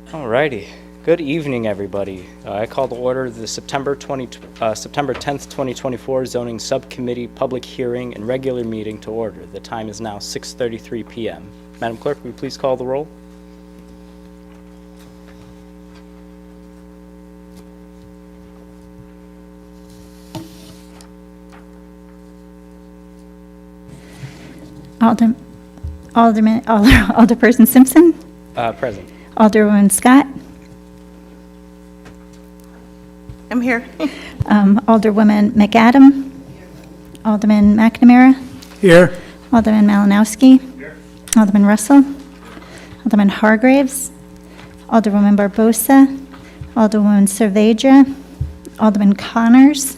Alrighty. Good evening, everybody. I call to order the September 10th, 2024 Zoning Subcommittee Public Hearing and Regular Meeting to order. The time is now 6:33 p.m. Madam Clerk, will you please call the roll? Alderperson Simpson, Present. Alderwoman Scott, I'm here. Alderwoman McAdam, Alderman McNamara, Here. Alderman Malinowski, Alderman Russell, Alderman Hargraves, Alderwoman Barbosa, Alderwoman Cervedra, Alderman Connors,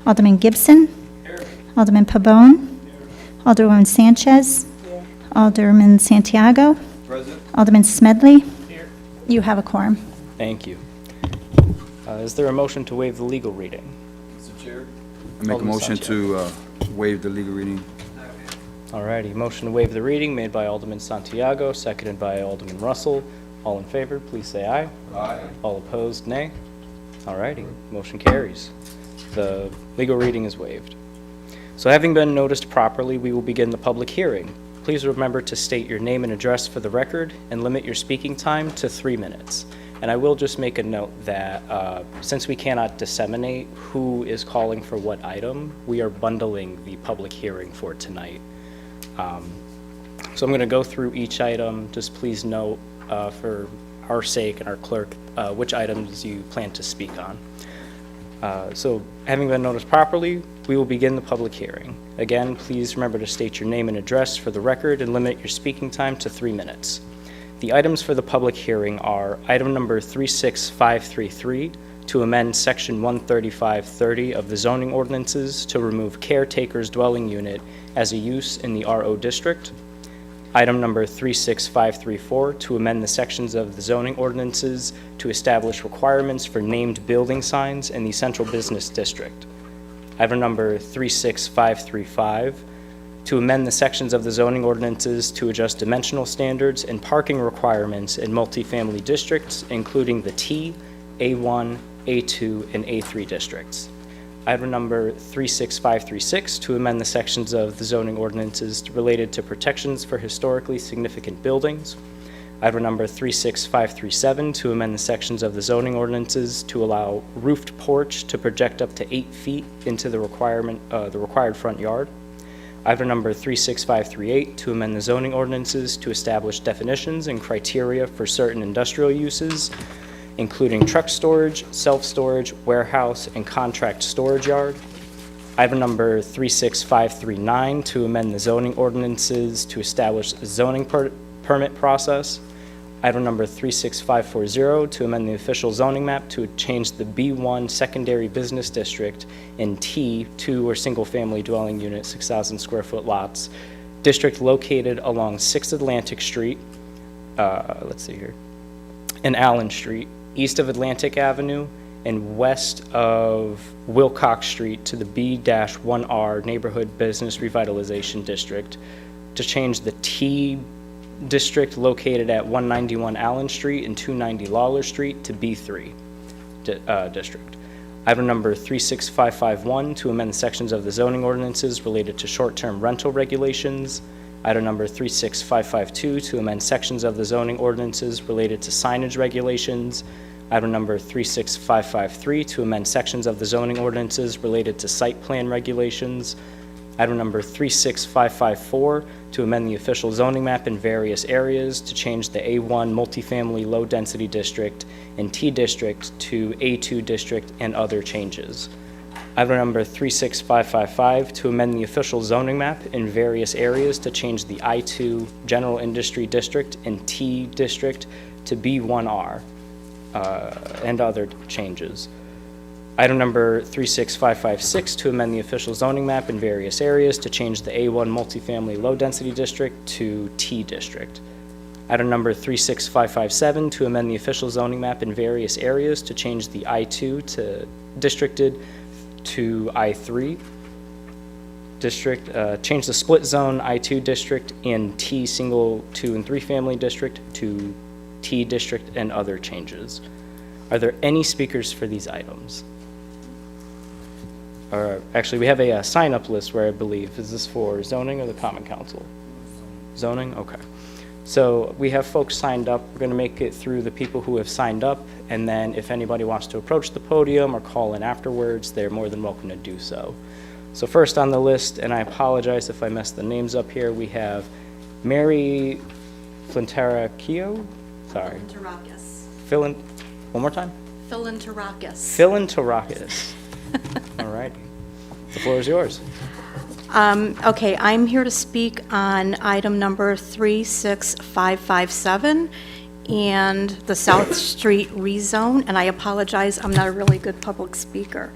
Alderman Gibson, Alderman Pabon, Alderwoman Sanchez, Alderman Santiago, Present. Alderman Smedley. You have a quorum. Thank you. Is there a motion to waive the legal reading? Mr. Chair. I make a Alderman motion Sanchez. to waive the legal reading. Alrighty, motion to waive the reading made by Alderman Santiago, seconded by Alderman Russell. All in favor, please say aye. Aye. All opposed, nay. Alrighty, motion carries. The legal reading is waived. So having been noticed properly, we will begin the public hearing. Please remember to state your name and address for the record and limit your speaking time to 3 minutes. And I will just make a note that since we cannot disseminate who is calling for what item, we are bundling the public hearing for tonight. So I'm going to go through each item. Just please note for our sake and our clerk which items you plan to speak on. So having been noticed properly, we will begin the public hearing. Again, please remember to state your name and address for the record and limit your speaking time to 3 minutes. The items for the public hearing are item number 36533 to amend section 13530 of the zoning ordinances to remove caretaker's dwelling unit as a use in the RO district. Item number 36534 to amend the sections of the zoning ordinances to establish requirements for named building signs in the central business district. Item number 36535 to amend the sections of the zoning ordinances to adjust dimensional standards and parking requirements in multifamily districts, including the T, A1, A2, and A3 districts. Item number 36536 to amend the sections of the zoning ordinances related to protections for historically significant buildings. Item number 36537 to amend the sections of the zoning ordinances to allow roofed porch to project up to 8 feet into the required front yard. Item number 36538 to amend the zoning ordinances to establish definitions and criteria for certain industrial uses, including truck storage, self-storage, warehouse, and contract storage yard. Item number 36539 to amend the zoning ordinances to establish a zoning permit process. Item number 36540 to amend the official zoning map to change the B1 secondary business district in T2 or single-family dwelling unit 6,000 square foot lots district located along 6th Atlantic Street, and Allen Street, east of Atlantic Avenue, and west of Wilcox Street to the B-1R Neighborhood Business Revitalization District to change the T district located at 191 Allen Street and 290 Lawler Street to B3 district. Item number 36551 to amend sections of the zoning ordinances related to short-term rental regulations. Item number 36552 to amend sections of the zoning ordinances related to signage regulations. Item number 36553 to amend sections of the zoning ordinances related to site plan regulations. Item number 36554 to amend the official zoning map in various areas to change the A1 multifamily low-density district and T district to A2 district and other changes. Item number 36555 to amend the official zoning map in various areas to change the I2 general industry district and T district to B1R and other changes. Item number 36556 to amend the official zoning map in various areas to change the A1 multifamily low-density district to T district. Item number 36557 to amend the official zoning map in various areas to change the I2 to districted to I3. district, change the split zone I2 district and T single 2 and 3 family district to T district and other changes. Are there any speakers for these items? Or actually, we have a sign-up list where I believe, is this for zoning or the common council? Zoning, okay. So we have folks signed up. We're going to make it through the people who have signed up, and then if anybody wants to approach the podium or call in afterwards, they're more than welcome to do so. So first on the list, and I apologize if I messed the names up here, we have Mary Flinteracchio, sorry. Philanterakis. One more time? Philanterakis. Philanterakis. All right. The floor is yours. Okay, I'm here to speak on item number 36557 and the South Street rezone, and I apologize, I'm not a really good public speaker.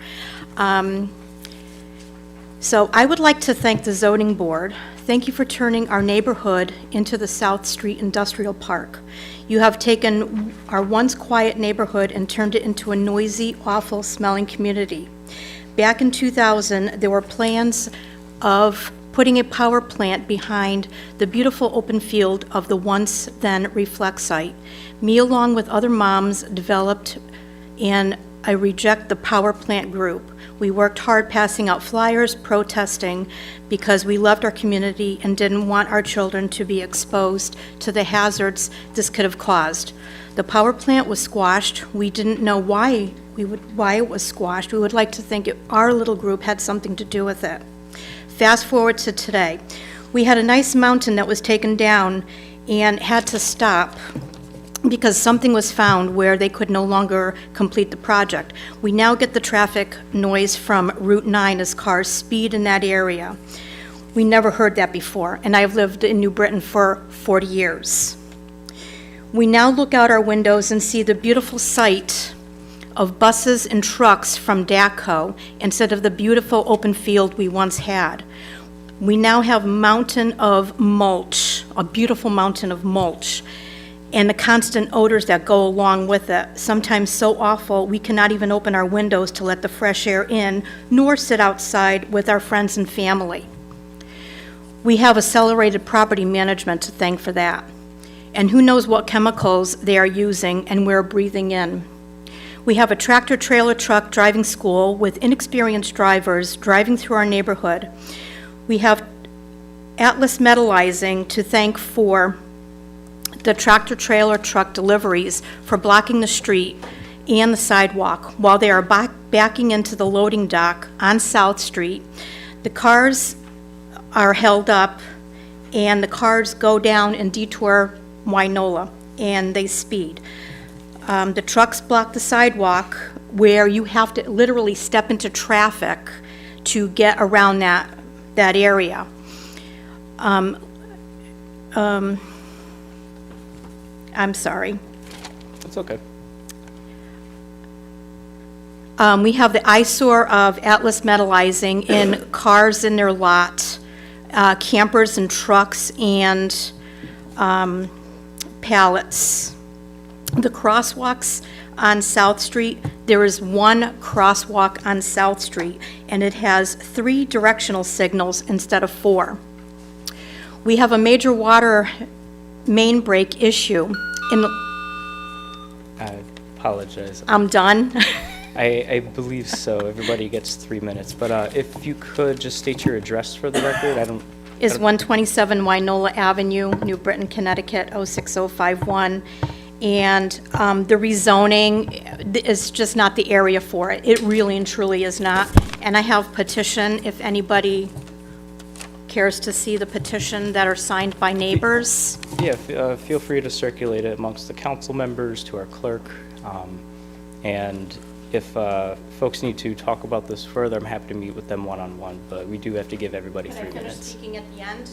So I would like to thank the zoning board. Thank you for turning our neighborhood into the South Street Industrial Park. You have taken our once quiet neighborhood and turned it into a noisy, awful smelling community. Back in 2000, there were plans of putting a power plant behind the beautiful open field of the once then Reflect site. Me, along with other moms, developed an I Reject the Power Plant group. We worked hard passing out flyers, protesting, because we loved our community and didn't want our children to be exposed to the hazards this could have caused. The power plant was squashed. We didn't know why it was squashed. We would like to think our little group had something to do with it. Fast forward to today. We had a nice mountain that was taken down and had to stop because something was found where they could no longer complete the project. We now get the traffic noise from Route 9 as cars speed in that area. We never heard that before, and I've lived in New Britain for 40 years. We now look out our windows and see the beautiful sight of buses and trucks from DACO instead of the beautiful open field we once had. We now have a mountain of mulch, a beautiful mountain of mulch, and the constant odors that go along with it, sometimes so awful we cannot even open our windows to let the fresh air in, nor sit outside with our friends and family. We have accelerated property management to thank for that. And who knows what chemicals they are using and we're breathing in. We have a tractor-trailer truck driving school with inexperienced drivers driving through our neighborhood. We have Atlas Metallizing to thank for the tractor-trailer truck deliveries for blocking the street and the sidewalk while they are backing into the loading dock on South Street. The cars are held up and the cars go down and detour Wynola and they speed. The trucks block the sidewalk where you have to literally step into traffic to get around that area. I'm sorry. It's okay. We have the eyesore of Atlas Metallizing in cars in their lot, campers and trucks and pallets. The crosswalks on South Street, there is one crosswalk on South Street, and it has 3 directional signals instead of 4. We have a major water main break issue. I apologize. I'm done. I believe so. Everybody gets 3 minutes. But if you could just state your address for the record, Is 127 Wynola Avenue, New Britain, Connecticut, 06051. And the rezoning is just not the area for it. It really and truly is not. And I have petition, if anybody cares to see the petition that are signed by neighbors. Yeah, feel free to circulate it amongst the council members, to our clerk. And if folks need to talk about this further, I'm happy to meet with them one-on-one, but we do have to give everybody 3 minutes. Can I finish speaking at the end?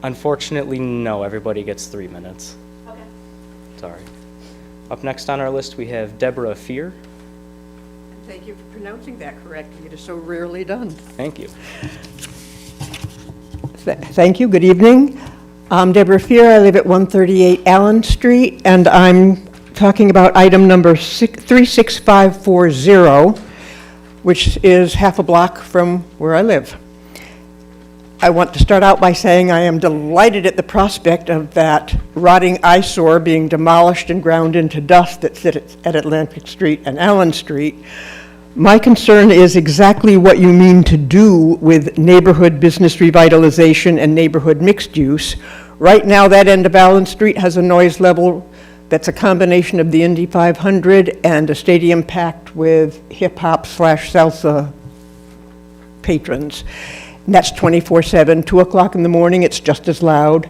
Unfortunately, no, everybody gets 3 minutes. Okay. Sorry. Up next on our list, we have Deborah Fear. Thank you for pronouncing that correctly. It is so rarely done. Thank you. Thank you. Good evening. I'm Deborah Fear. I live at 138 Allen Street, and I'm talking about item number 36540, which is half a block from where I live. I want to start out by saying I am delighted at the prospect of that rotting eyesore being demolished and ground into dust that sits at Atlantic Street and Allen Street. My concern is exactly what you mean to do with neighborhood business revitalization and neighborhood mixed use. Right now, that end of Allen Street has a noise level that's a combination of the Indy 500 and a stadium packed with hip-hop / salsa patrons. And that's 24/7. 2 o'clock in the morning, it's just as loud.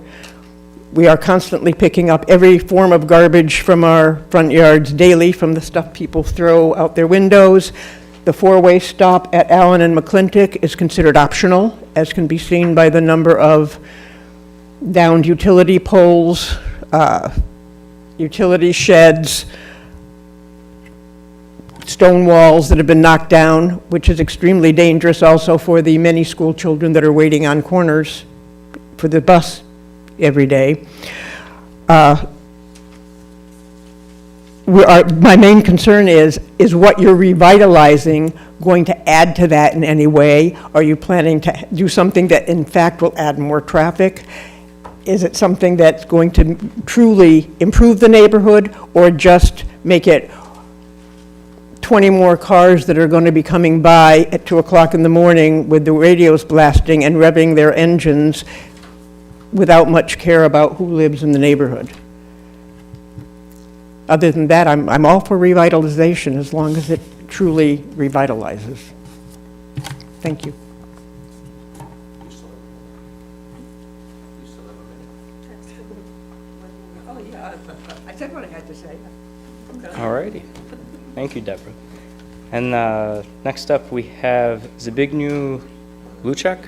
We are constantly picking up every form of garbage from our front yards daily, from the stuff people throw out their windows. The four-way stop at Allen and McClintock is considered optional, as can be seen by the number of downed utility poles, utility sheds, stone walls that have been knocked down, which is extremely dangerous also for the many school children that are waiting on corners for the bus every day. My main concern is what you're revitalizing going to add to that in any way? Are you planning to do something that in fact will add more traffic? Is it something that's going to truly improve the neighborhood, or just make it 20 more cars that are going to be coming by at 2 o'clock in the morning with the radios blasting and revving their engines without much care about who lives in the neighborhood? Other than that, I'm all for revitalization as long as it truly revitalizes. Thank you. Oh, yeah, I said what I had to say. All righty. Thank you, Deborah. And next up, we have Zbigniew Luchek.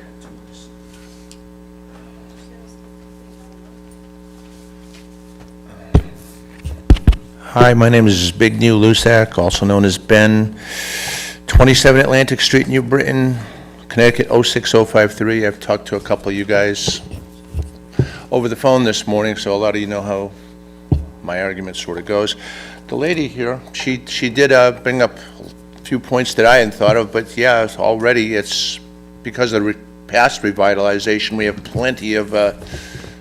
Hi, my name is Zbigniew Lusak, also known as Ben, 27 Atlantic Street, New Britain, Connecticut 06053. I've talked to a couple of you guys over the phone this morning, so a lot of you know how my argument sort of goes. The lady here, she did bring up a few points that I hadn't thought of, but yeah, already it's because of the past revitalization, we have plenty of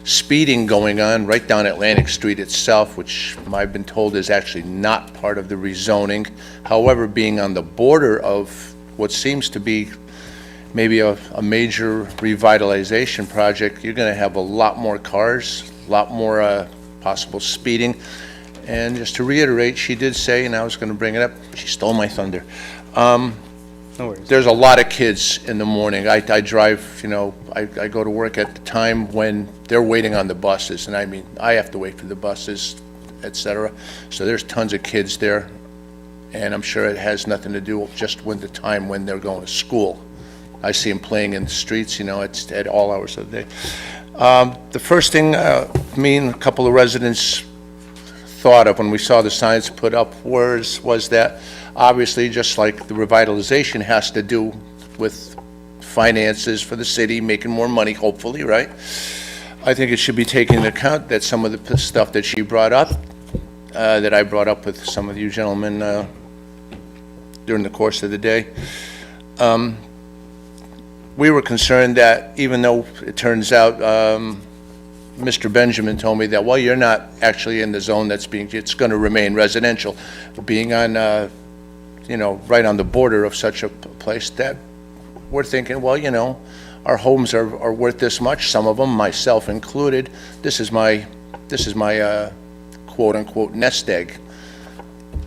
speeding going on right down Atlantic Street itself, which I've been told is actually not part of the rezoning. However, being on the border of what seems to be maybe a major revitalization project, you're going to have a lot more cars, a lot more possible speeding. And just to reiterate, she did say, and I was going to bring it up, she stole my thunder. No worries. There's a lot of kids in the morning. I drive, you know, I go to work at the time when they're waiting on the buses, and I mean, I have to wait for the buses, et cetera. So there's tons of kids there, and I'm sure it has nothing to do with just when the time when they're going to school. I see them playing in the streets, you know, it's at all hours of the day. The first thing me and a couple of residents thought of when we saw the signs put up was that obviously, just like the revitalization has to do with finances for the city, making more money, hopefully, right? I think it should be taken into account that some of the stuff that she brought up, that I brought up with some of you gentlemen during the course of the day, we were concerned that even though it turns out Mr. Benjamin told me that, well, you're not actually in the zone it's going to remain residential. Being on, you know, right on the border of such a place, that we're thinking, well, you know, our homes are worth this much, some of them, myself included. This is my quote-unquote nest egg.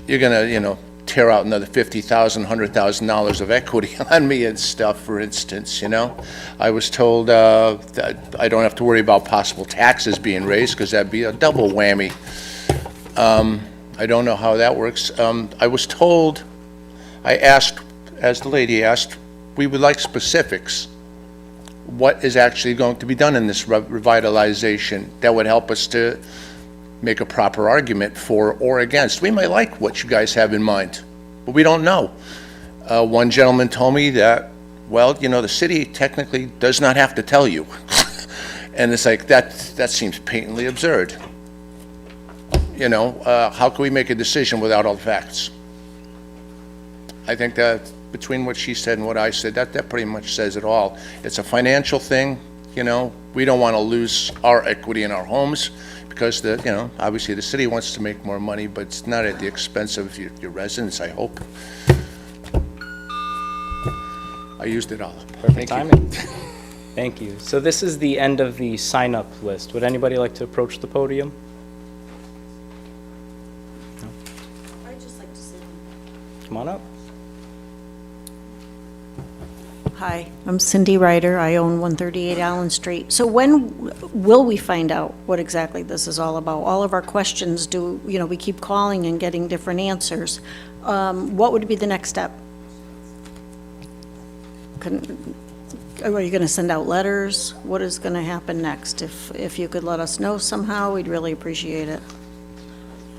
You're going to, you know, tear out another $50,000, $100,000 of equity on me and stuff, for instance, you know. I was told that I don't have to worry about possible taxes being raised because that'd be a double whammy. I don't know how that works. I was told, I asked, as the lady asked, we would like specifics. What is actually going to be done in this revitalization that would help us to make a proper argument for or against? We might like what you guys have in mind, but we don't know. One gentleman told me that, well, you know, the city technically does not have to tell you. And it's like, that seems patently absurd. You know, how can we make a decision without all the facts? I think that between what she said and what I said, that pretty much says it all. It's a financial thing, you know, we don't want to lose our equity in our homes, because obviously the city wants to make more money, but it's not at the expense of your residents, I hope. I used it all. Perfect Thank you. timing. Thank you. So this is the end of the sign-up list. Would anybody like to approach the podium? I'd just like to say, Come on up. hi, I'm Cindy Ryder. I own 138 Allen Street. So when will we find out what exactly this is all about? All of our questions we keep calling and getting different answers. What would be the next step? Are you going to send out letters? What is going to happen next? If you could let us know somehow, we'd really appreciate it.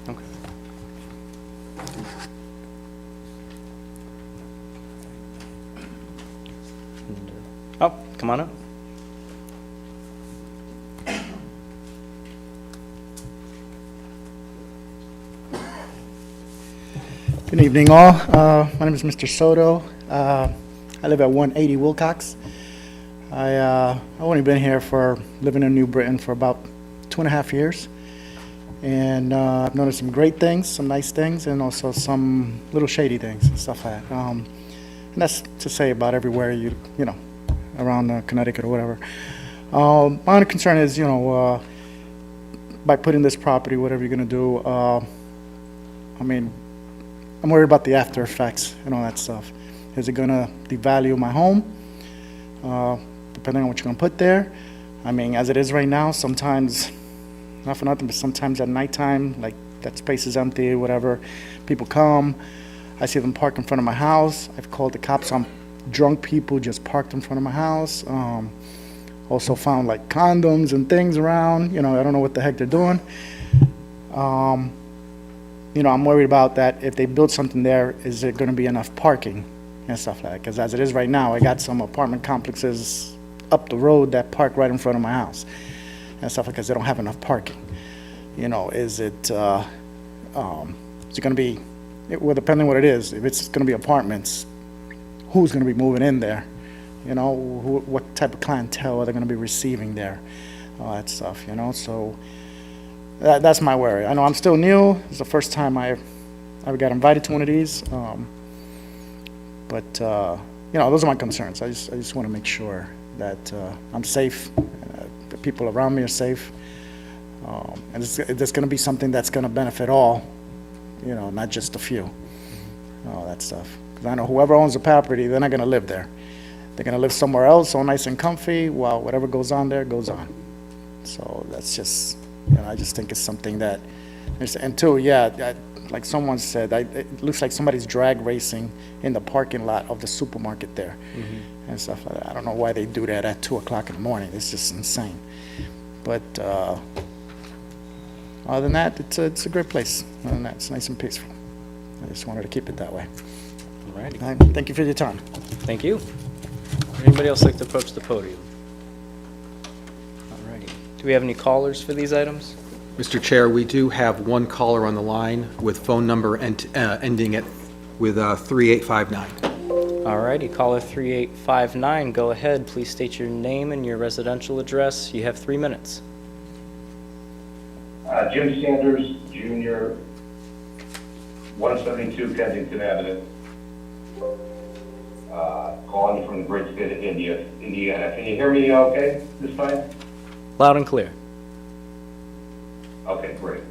Okay. Oh, come on up. Good evening, all. My name is Mr. Soto. I live at 180 Wilcox. I've only been here living in New Britain for about 2.5 years. And I've noticed some great things, some nice things, and also some little shady things and stuff like that. And that's to say about everywhere around Connecticut or whatever. My only concern is, by putting this property, whatever you're going to do, I'm worried about the after effects and all that stuff. Is it going to devalue my home, depending on what you're going to put there? As it is right now, sometimes, not for nothing, but sometimes at nighttime, like that space is empty, whatever, people come, I see them park in front of my house. I've called the cops on drunk people just parked in front of my house. Also found like condoms and things around, I don't know what the heck they're doing. I'm worried about that. If they build something there, is there going to be enough parking and stuff like that? Because as it is right now, I got some apartment complexes up the road that park right in front of my house and stuff like that, because they don't have enough parking. Is it going to be, well, depending on what it is, if it's going to be apartments, who's going to be moving in there? What type of clientele are they going to be receiving there? All that stuff, so that's my worry. I know I'm still new. It's the first time I ever got invited to one of these. But those are my concerns. I just want to make sure that I'm safe, the people around me are safe. And there's going to be something that's going to benefit all, not just a few. All that stuff. Because I know whoever owns the property, they're not going to live there. They're going to live somewhere else, all nice and comfy, while whatever goes on there goes on. So that's just, I just think it's something that, and two, like someone said, it looks like somebody's drag racing in the parking lot of the supermarket there and stuff like that. I don't know why they do that at 2 o'clock in the morning. It's just insane. But other than that, it's a great place. Other than that, it's nice and peaceful. I just wanted to keep it that way. All righty. Thank you for your time. Thank you. Anybody else like to approach the podium? All righty. Do we have any callers for these items? Mr. Chair, we do have one caller on the line with phone number ending with 3859. All righty, caller 3859, go ahead. Please state your name and your residential address. You have 3 minutes. Jim Sanders, Jr., 172 Kensington Avenue. Calling you from the great state of Indiana. Can you hear me okay this time? Loud and clear. Okay, great.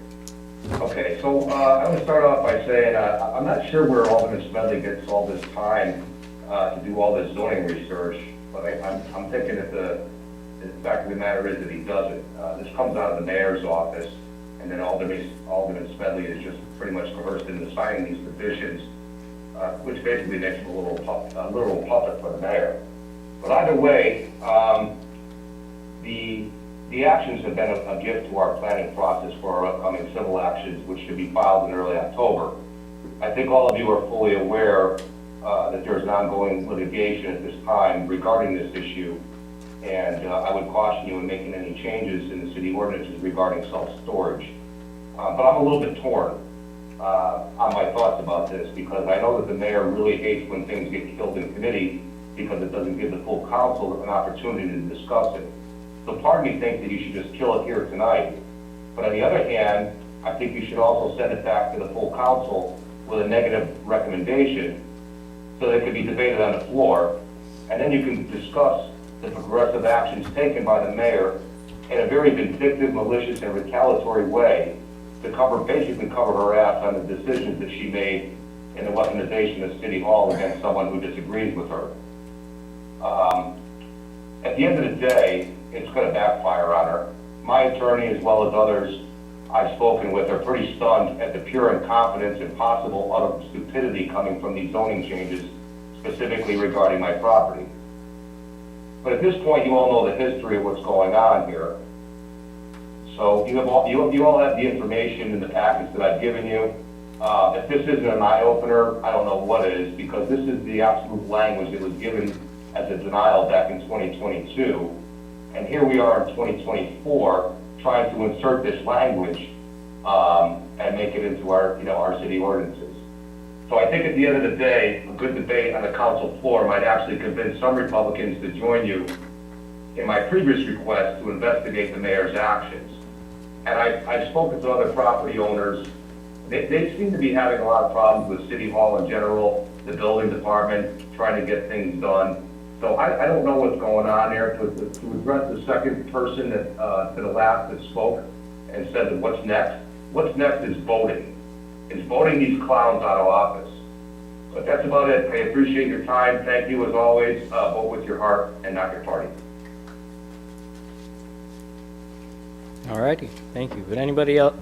Okay, so I want to start off by saying I'm not sure where Alderman Smedley gets all this time to do all this zoning research, but I'm thinking that the fact of the matter is that he doesn't. This comes out of the mayor's office, and then Alderman Smedley is just pretty much coerced into signing these petitions, which basically makes him a literal puppet for the mayor. But either way, the actions have been a gift to our planning process for our upcoming civil actions, which should be filed in early October. I think all of you are fully aware that there's an ongoing litigation at this time regarding this issue, and I would caution you in making any changes in the city ordinances regarding self-storage. But I'm a little bit torn. on my thoughts about this, because I know that the mayor really hates when things get killed in committee because it doesn't give the full council an opportunity to discuss it. So part of me thinks that you should just kill it here tonight. But on the other hand, I think you should also send it back to the full council with a negative recommendation so that it could be debated on the floor. And then you can discuss the progressive actions taken by the mayor in a very vindictive, malicious, and retaliatory way to basically cover her ass on the decisions that she made in the weaponization of City Hall against someone who disagrees with her. At the end of the day, it's going to backfire on her. My attorney, as well as others I've spoken with, are pretty stunned at the pure incompetence and possible utter stupidity coming from these zoning changes, specifically regarding my property. But at this point, you all know the history of what's going on here. So you all have the information in the package that I've given you. If this isn't an eye-opener, I don't know what is, because this is the absolute language that was given as a denial back in 2022. And here we are in 2024 trying to insert this language and make it into our city ordinances. So I think at the end of the day, a good debate on the council floor might actually convince some Republicans to join you in my previous request to investigate the mayor's actions. And I've spoken to other property owners. They seem to be having a lot of problems with City Hall in general, the building department, trying to get things done. So I don't know what's going on there. To address the second person to the last that spoke and said that what's next? What's next is voting. It's voting these clowns out of office. But that's about it. I appreciate your time. Thank you as always. Vote with your heart and not your party. All righty, thank you. Would anybody else,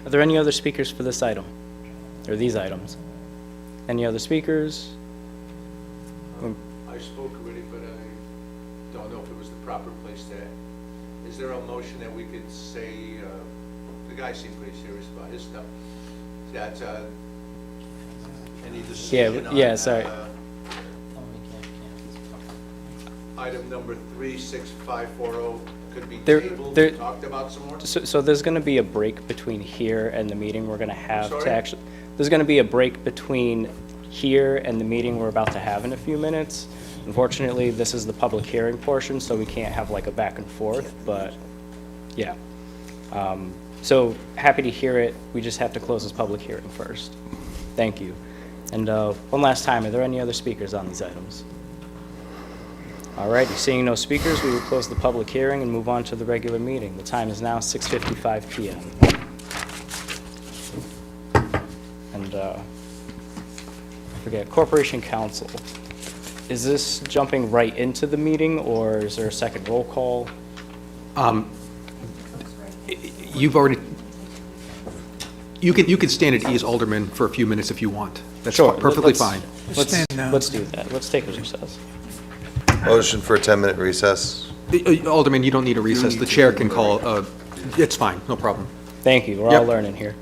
are there any other speakers for this item, or these items? Any other speakers? I spoke already, but I don't know if it was the proper place to. Is there a motion that we could say, the guy seemed pretty serious about his stuff, that any decision on... Yeah, sorry. Item number 36540 could be There- tabled, there- talked about some more? So there's going to be a break between here and the meeting we're going to have to Sorry? actually, there's going to be a break between here and the meeting we're about to have in a few minutes. Unfortunately, this is the public hearing portion, so we can't have like a back and forth, but yeah. So happy to hear it. We just have to close this public hearing first. Thank you. And one last time, are there any other speakers on these items? All right, seeing no speakers, we will close the public hearing and move on to the regular meeting. The time is now 6:55 PM. And I forget, Corporation Council. Is this jumping right into the meeting, or is there a second roll call? You've already, you can stand at ease, Alderman, for a few minutes if you want. That's Sure, perfectly let's- fine. Let's do that. Let's take a recess. Motion for a 10-minute recess. Alderman, you don't need a recess. The chair can call, it's fine, no problem. Thank you, we're all learning here.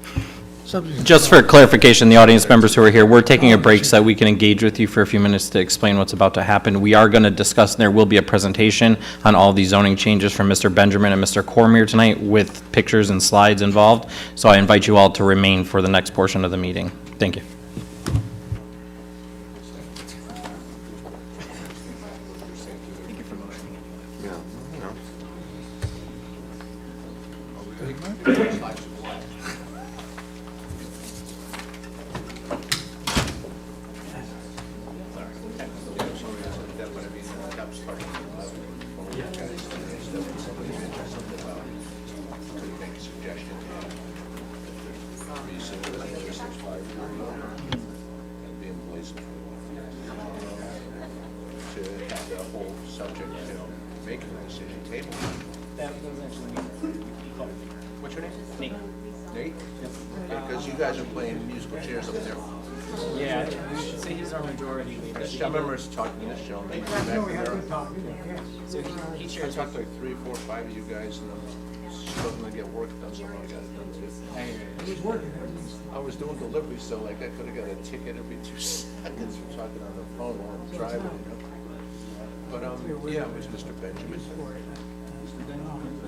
Just for clarification, the audience members who are here, we're taking a break so that we can engage with you for a few minutes to explain what's about to happen. We are going to discuss, and there will be a presentation on all these zoning changes from Mr. Benjamin and Mr. Cormier tonight with pictures and slides involved. So I invite you all to remain for the next portion of the meeting. Thank you. What's your name? Nate. Nate? Because you guys are playing musical chairs up there. Yeah, we should say he's our majority leader. I remember us talking to this gentleman. So he I chairs. talked to like 3, 4, 5 of you guys, and I'm struggling to get work done, so I got it done too. I was doing delivery, so like I could have got a ticket every 2 seconds for talking on the phone while I'm driving, you know? But, yeah, it was Mr. Benjamin.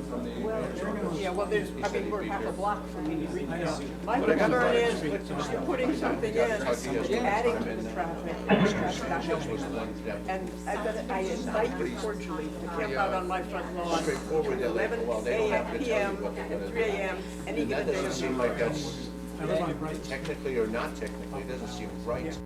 From the Yeah, well, there's, I mean, we're half a block from retail. My concern is, you're putting something in, adding to the traffic. And I invite you cordially to camp out on my front lawn, 11 a.m., p.m., and 3 a.m., any given day. Doesn't seem like that's technically or not technically, it doesn't seem right.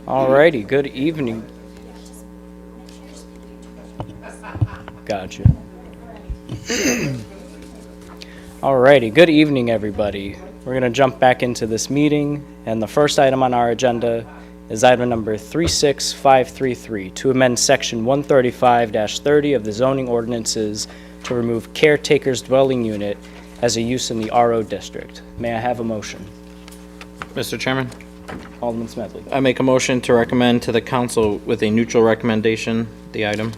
All righty, good evening. Gotcha. All righty, good evening, everybody. We're going to jump back into this meeting, and the first item on our agenda is item number 36533, to amend section 135-30 of the zoning ordinances to remove caretaker's dwelling unit as a use in the RO district. May I have a motion? Mr. Chairman, Alderman Smedley. I make a motion to recommend to the council with a neutral recommendation, the item.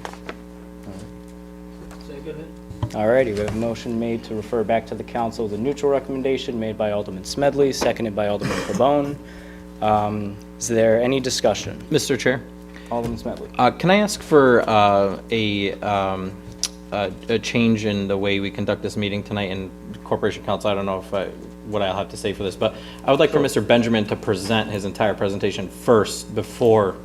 All righty, we have a motion made to refer back to the council, the neutral recommendation made by Alderman Smedley, seconded by Alderman Pabon. Is there any discussion? Mr. Chair, Alderman Smedley. can I ask for a change in the way we conduct this meeting tonight? And Corporation Council, I don't know what I'll have to say for this, but I would like for Mr. Benjamin to present his entire presentation first before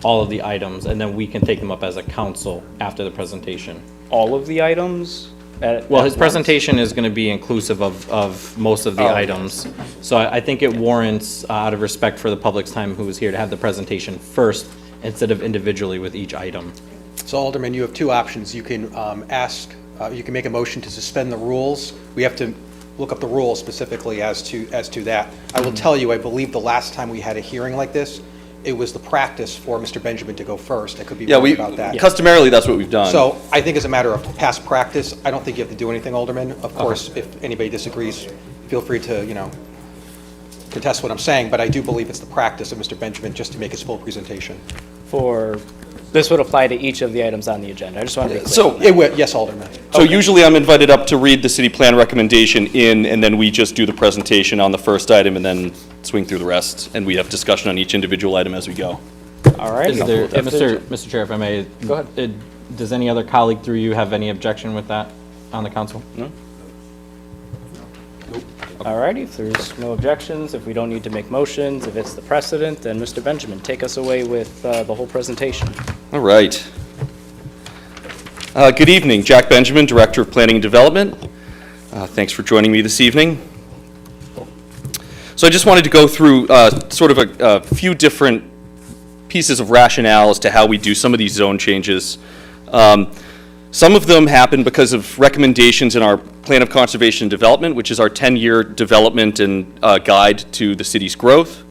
all of the items, and then we can take them up as a council after the presentation. All of the items? Well, his presentation is going to be inclusive of most of the items. So I think it warrants, out of respect for the public's time who was here, to have the presentation first instead of individually with each item. So Alderman, you have two options. You can you can make a motion to suspend the rules. We have to look up the rules specifically as to that. I will tell you, I believe the last time we had a hearing like this, it was the practice for Mr. Benjamin to go first. I could be wrong about that. Customarily, that's what we've done. So I think as a matter of past practice, I don't think you have to do anything, Alderman. Of course, if anybody disagrees, feel free to, contest what I'm saying, but I do believe it's the practice of Mr. Benjamin just to make his full presentation. This would apply to each of the items on the agenda. I just want to be clear. So, It would, yes, Alderman. so usually I'm invited up to read the city plan recommendation and then we just do the presentation on the first item and then swing through the rest, and we have discussion on each individual item as we go. All right. Is there, Mr. Chair, if I may? Go ahead. Does any other colleague through you have any objection with that on the council? No? All righty, if there's no objections, if we don't need to make motions, if it's the precedent, then Mr. Benjamin, take us away with the whole presentation. All right. Good evening, Jack Benjamin, Director of Planning and Development. Thanks for joining me this evening. So I just wanted to go through sort of a few different pieces of rationale as to how we do some of these zone changes. Some of them happen because of recommendations in our Plan of Conservation and Development, which is our 10-year development and guide to the city's growth.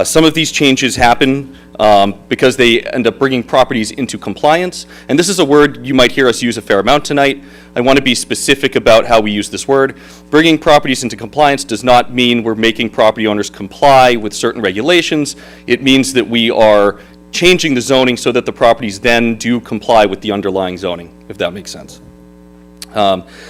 Some of these changes happen because they end up bringing properties into compliance. And this is a word you might hear us use a fair amount tonight. I want to be specific about how we use this word. Bringing properties into compliance does not mean we're making property owners comply with certain regulations. It means that we are changing the zoning so that the properties then do comply with the underlying zoning, if that makes sense.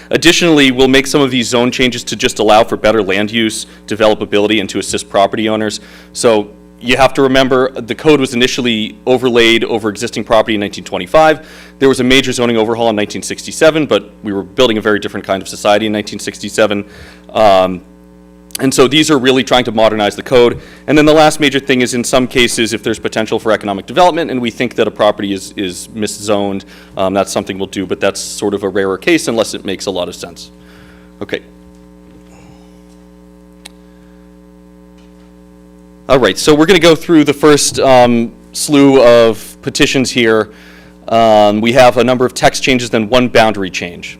Additionally, we'll make some of these zone changes to just allow for better land use, developability, and to assist property owners. So you have to remember, the code was initially overlaid over existing property in 1925. There was a major zoning overhaul in 1967, but we were building a very different kind of society in 1967. And so these are really trying to modernize the code. And then the last major thing is, in some cases, if there's potential for economic development and we think that a property is miszoned, that's something we'll do, but that's sort of a rarer case unless it makes a lot of sense. Okay. All right, so we're going to go through the first slew of petitions here. We have a number of text changes, then one boundary change.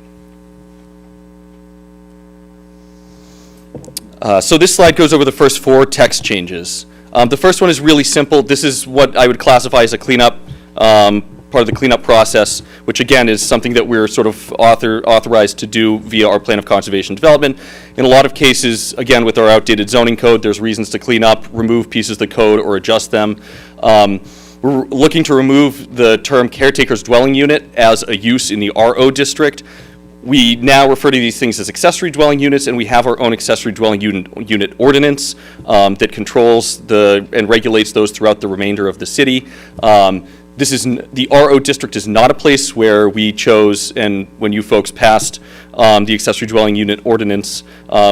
So this slide goes over the first four text changes. The first one is really simple. This is what I would classify as a cleanup, part of the cleanup process, which again is something that we're sort of authorized to do via our Plan of Conservation and Development. In a lot of cases, again, with our outdated zoning code, there's reasons to clean up, remove pieces of the code, or adjust them. We're looking to remove the term caretaker's dwelling unit as a use in the RO district. We now refer to these things as accessory dwelling units, and we have our own accessory dwelling unit ordinance that controls and regulates those throughout the remainder of the city. The RO district is not a place where we chose, and when you folks passed the accessory dwelling unit ordinance,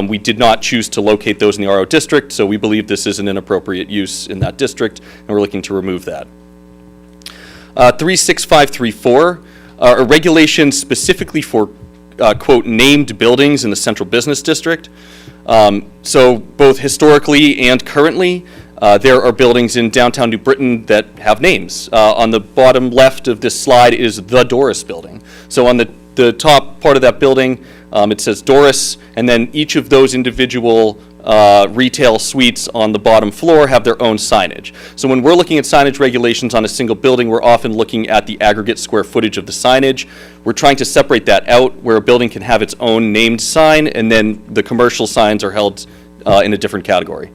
we did not choose to locate those in the RO district, so we believe this is an inappropriate use in that district, and we're looking to remove that. 36534, a regulation specifically for quote, named buildings in the central business district. So both historically and currently, There are buildings in downtown New Britain that have names. On the bottom left of this slide is the Doris Building. So on the top part of that building, it says Doris, and then each of those individual retail suites on the bottom floor have their own signage. So when we're looking at signage regulations on a single building, we're often looking at the aggregate square footage of the signage. We're trying to separate that out where a building can have its own named sign, and then the commercial signs are held in a different category.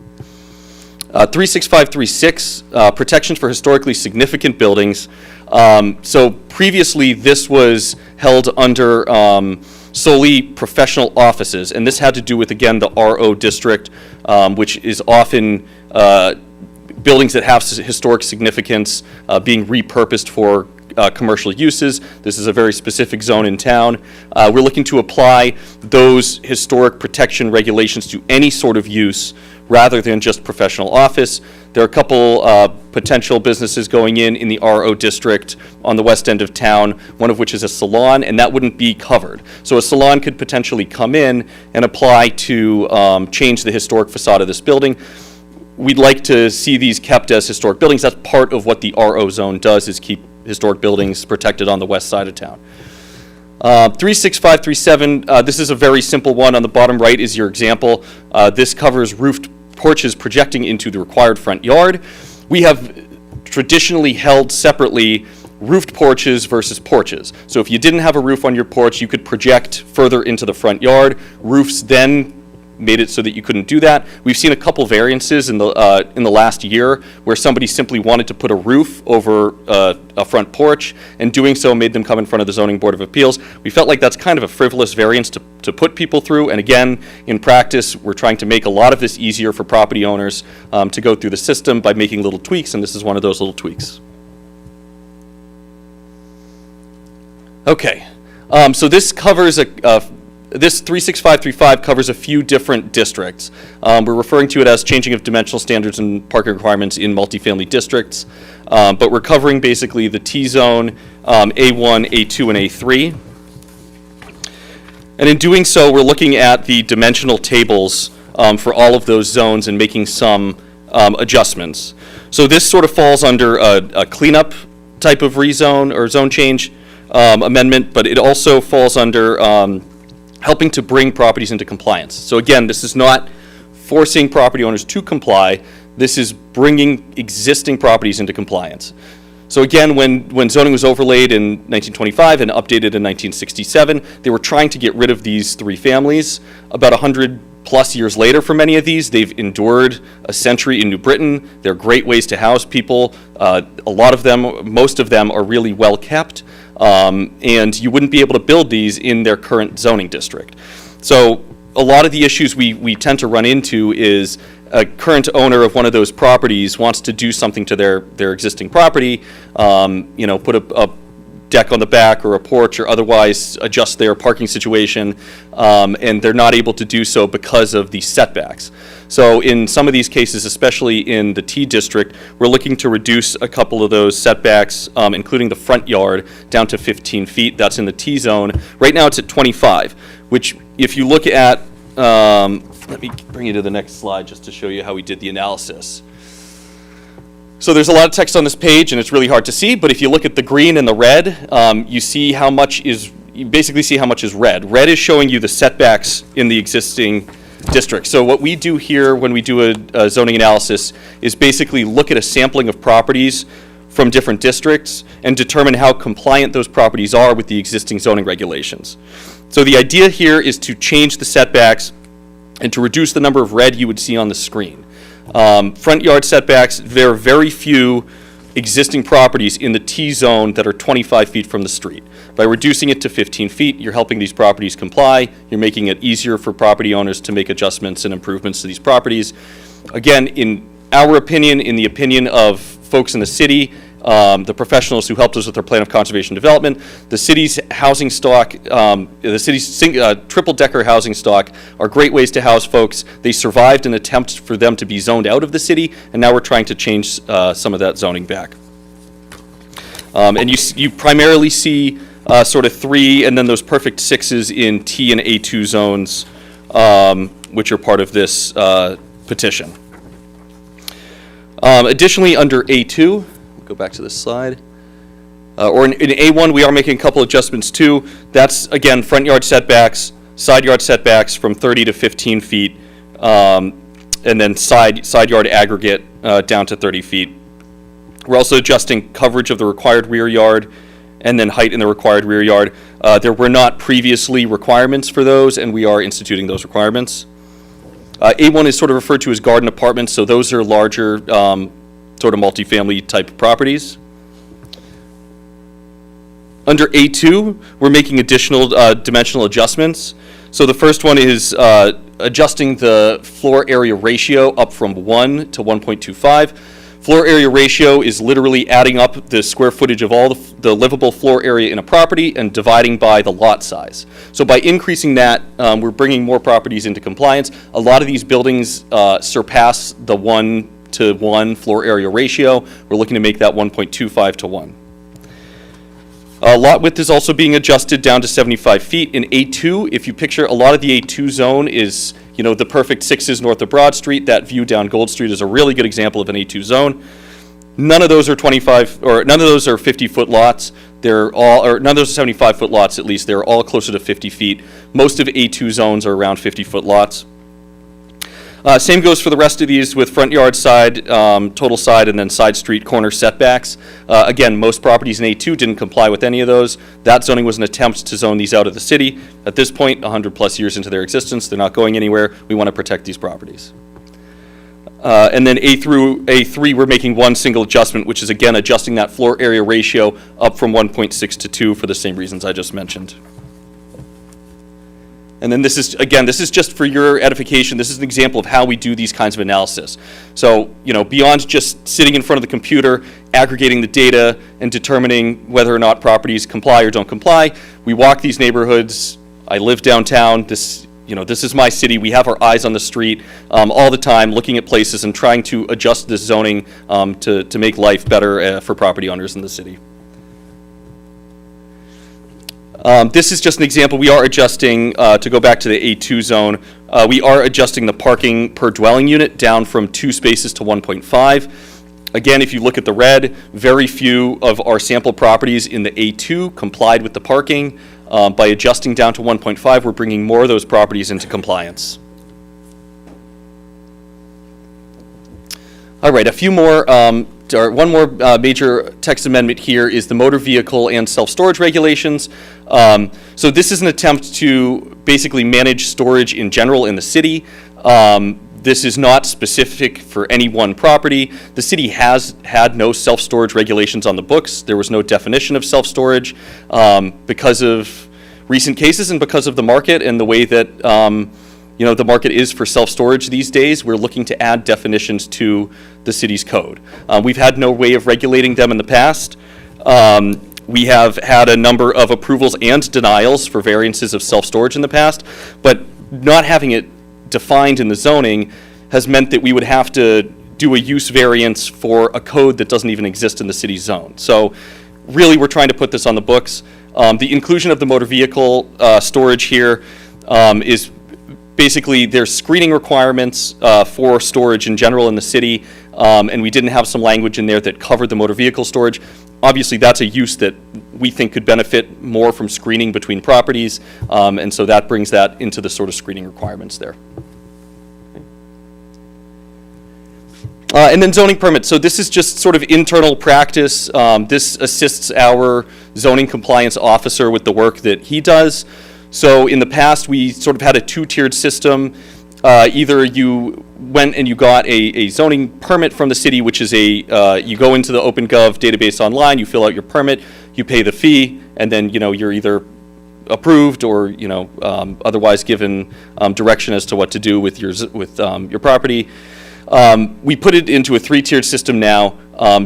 36536, protections for historically significant buildings. So previously, this was held under solely professional offices, and this had to do with, again, the RO district, which is often buildings that have historic significance being repurposed for commercial uses. This is a very specific zone in town. We're looking to apply those historic protection regulations to any sort of use rather than just professional office. There are a couple potential businesses going in the RO district on the west end of town, one of which is a salon, and that wouldn't be covered. So a salon could potentially come in and apply to change the historic facade of this building. We'd like to see these kept as historic buildings. That's part of what the RO zone does, is keep historic buildings protected on the west side of town. 36537, this is a very simple one. On the bottom right is your example. This covers roofed porches projecting into the required front yard. We have traditionally held separately roofed porches versus porches. So if you didn't have a roof on your porch, you could project further into the front yard. Roofs then made it so that you couldn't do that. We've seen a couple variances in the last year where somebody simply wanted to put a roof over a front porch, and doing so made them come in front of the Zoning Board of Appeals. We felt like that's kind of a frivolous variance to put people through, and again, in practice, we're trying to make a lot of this easier for property owners to go through the system by making little tweaks, and this is one of those little tweaks. Okay, so this covers this 36535 covers a few different districts. We're referring to it as changing of dimensional standards and parking requirements in multifamily districts, but we're covering basically the T-zone, A1, A2, and A3. And in doing so, we're looking at the dimensional tables for all of those zones and making some adjustments. So this sort of falls under a cleanup type of rezone or zone change amendment, but it also falls under helping to bring properties into compliance. So again, this is not forcing property owners to comply. This is bringing existing properties into compliance. So again, when zoning was overlaid in 1925 and updated in 1967, they were trying to get rid of these three families. About 100 plus years later for many of these, they've endured a century in New Britain. They're great ways to house people. A lot of them, most of them, are really well kept. And you wouldn't be able to build these in their current zoning district. So a lot of the issues we tend to run into is a current owner of one of those properties wants to do something to their existing property, put a deck on the back or a porch or otherwise adjust their parking situation, and they're not able to do so because of the setbacks. So in some of these cases, especially in the T district, we're looking to reduce a couple of those setbacks, including the front yard, down to 15 feet. That's in the T zone. Right now it's at 25, which if you look at, let me bring you to the next slide just to show you how we did the analysis. So there's a lot of text on this page, and it's really hard to see, but if you look at the green and the red, you basically see how much is red. Red is showing you the setbacks in the existing district. So what we do here when we do a zoning analysis is basically look at a sampling of properties from different districts and determine how compliant those properties are with the existing zoning regulations. So the idea here is to change the setbacks and to reduce the number of red you would see on the screen. Front yard setbacks, there are very few existing properties in the T zone that are 25 feet from the street. By reducing it to 15 feet, you're helping these properties comply. You're making it easier for property owners to make adjustments and improvements to these properties. Again, in our opinion, in the opinion of folks in the city, the professionals who helped us with our plan of conservation development, the city's housing stock, the city's triple-decker housing stock are great ways to house folks. They survived an attempt for them to be zoned out of the city, and now we're trying to change some of that zoning back. And you primarily see sort of 3 and then those perfect 6s in T and A2 zones, which are part of this petition. Additionally, under A2, go back to this slide, or in A1, we are making a couple adjustments too. That's, again, front yard setbacks, side yard setbacks from 30 to 15 feet, and then side yard aggregate down to 30 feet. We're also adjusting coverage of the required rear yard and then height in the required rear yard. There were not previously requirements for those, and we are instituting those requirements. A1 is sort of referred to as garden apartments, so those are larger sort of multifamily type properties. Under A2, we're making additional dimensional adjustments. So the first one is adjusting the floor area ratio up from 1 to 1.25. Floor area ratio is literally adding up the square footage of all the livable floor area in a property and dividing by the lot size. So by increasing that, we're bringing more properties into compliance. A lot of these buildings surpass the 1-to-1 floor area ratio. We're looking to make that 1.25 to 1. Lot width is also being adjusted down to 75 feet. In A2, if you picture, a lot of the A2 zone is, you know, the perfect sixes north of Broad Street. That view down Gold Street is a really good example of an A2 zone. None of those are 25, or none of those are 50-foot lots. They're all, or none of those are 75-foot lots at least. They're all closer to 50 feet. Most of A2 zones are around 50-foot lots. Same goes for the rest of these with front yard side, total side, and then side street corner setbacks. Again, most properties in A2 didn't comply with any of those. That zoning was an attempt to zone these out of the city. At this point, 100 plus years into their existence, they're not going anywhere. We want to protect these properties. And then A through A3, we're making one single adjustment, which is again adjusting that floor area ratio up from 1.6 to 2 for the same reasons I just mentioned. And then this is, again, this is just for your edification. This is an example of how we do these kinds of analysis. So, you know, beyond just sitting in front of the computer, aggregating the data, and determining whether or not properties comply or don't comply, we walk these neighborhoods. I live downtown. This, you know, this is my city. We have our eyes on the street all the time, looking at places and trying to adjust this zoning to make life better for property owners in the city. This is just an example. We are adjusting, to go back to the A2 zone, we are adjusting the parking per dwelling unit down from 2 spaces to 1.5. Again, if you look at the red, very few of our sample properties in the A2 complied with the parking. By adjusting down to 1.5, we're bringing more of those properties into compliance. All right, a few more, one more major text amendment here is the motor vehicle and self-storage regulations. So this is an attempt to basically manage storage in general in the city. This is not specific for any one property. The city has had no self-storage regulations on the books. There was no definition of self-storage because of recent cases and because of the market and the way that you know, the market is for self-storage these days. We're looking to add definitions to the city's code. We've had no way of regulating them in the past. We have had a number of approvals and denials for variances of self-storage in the past, but not having it defined in the zoning has meant that we would have to do a use variance for a code that doesn't even exist in the city zone. So really, we're trying to put this on the books. The inclusion of the motor vehicle storage here is basically there's screening requirements for storage in general in the city, and we didn't have some language in there that covered the motor vehicle storage. Obviously, that's a use that we think could benefit more from screening between properties, and so that brings that into the sort of screening requirements there. And then zoning permits. So this is just sort of internal practice. This assists our zoning compliance officer with the work that he does. So in the past, we sort of had a two-tiered system. Either you went and you got a zoning permit from the city, which is you go into the OpenGov database online, you fill out your permit, you pay the fee, and then, you know, you're either approved or, you know, otherwise given direction as to what to do with your property. We put it into a three-tiered system now.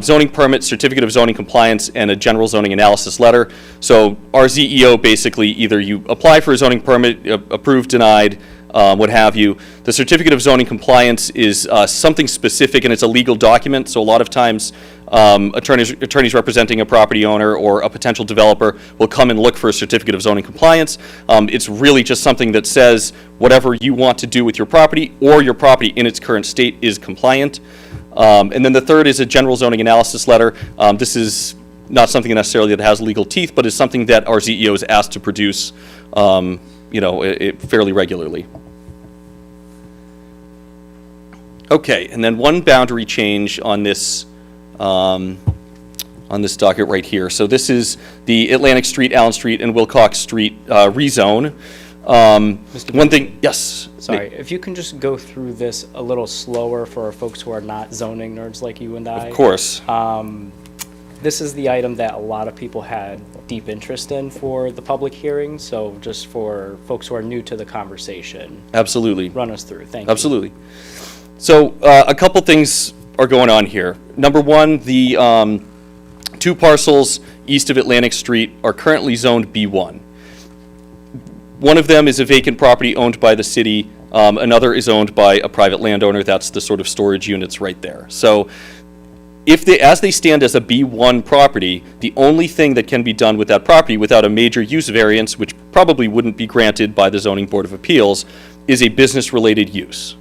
Zoning permit, certificate of zoning compliance, and a general zoning analysis letter. So our ZEO basically, either you apply for a zoning permit, approved, denied, what have you. The certificate of zoning compliance is something specific, and it's a legal document. So a lot of times attorneys representing a property owner or a potential developer will come and look for a certificate of zoning compliance. It's really just something that says whatever you want to do with your property or your property in its current state is compliant. And then the third is a general zoning analysis letter. This is not something necessarily that has legal teeth, but is something that our ZEO is asked to produce, fairly regularly. Okay, and then one boundary change on this docket right here. So this is the Atlantic Street, Allen Street, and Wilcox Street rezone. One thing, yes. Sorry, if you can just go through this a little slower for our folks who are not zoning nerds like you and I. Of course. This is the item that a lot of people had deep interest in for the public hearing, so just for folks who are new to the conversation. Absolutely. Run us through, thank you. Absolutely. So a couple things are going on here. Number one, the 2 parcels east of Atlantic Street are currently zoned B1. One of them is a vacant property owned by the city. Another is owned by a private landowner. That's the sort of storage units right there. So as they stand as a B1 property, the only thing that can be done with that property without a major use variance, which probably wouldn't be granted by the Zoning Board of Appeals, is a business-related use.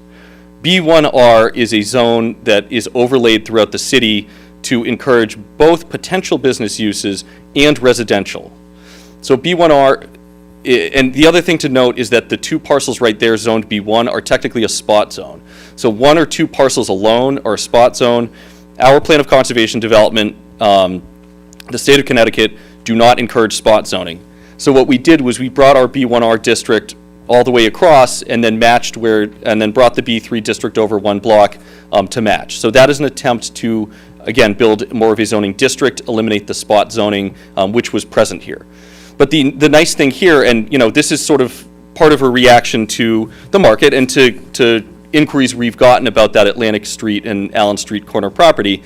B1R is a zone that is overlaid throughout the city to encourage both potential business uses and residential. So B1R, and the other thing to note is that the 2 parcels right there zoned B1 are technically a spot zone. So 1 or 2 parcels alone are a spot zone. Our plan of conservation development, the state of Connecticut, do not encourage spot zoning. So what we did was we brought our B1R district all the way across and then brought the B3 district over 1 block to match. So that is an attempt to, again, build more of a zoning district, eliminate the spot zoning, which was present here. But the nice thing here, and this is sort of part of a reaction to the market and to inquiries we've gotten about that Atlantic Street and Allen Street corner property,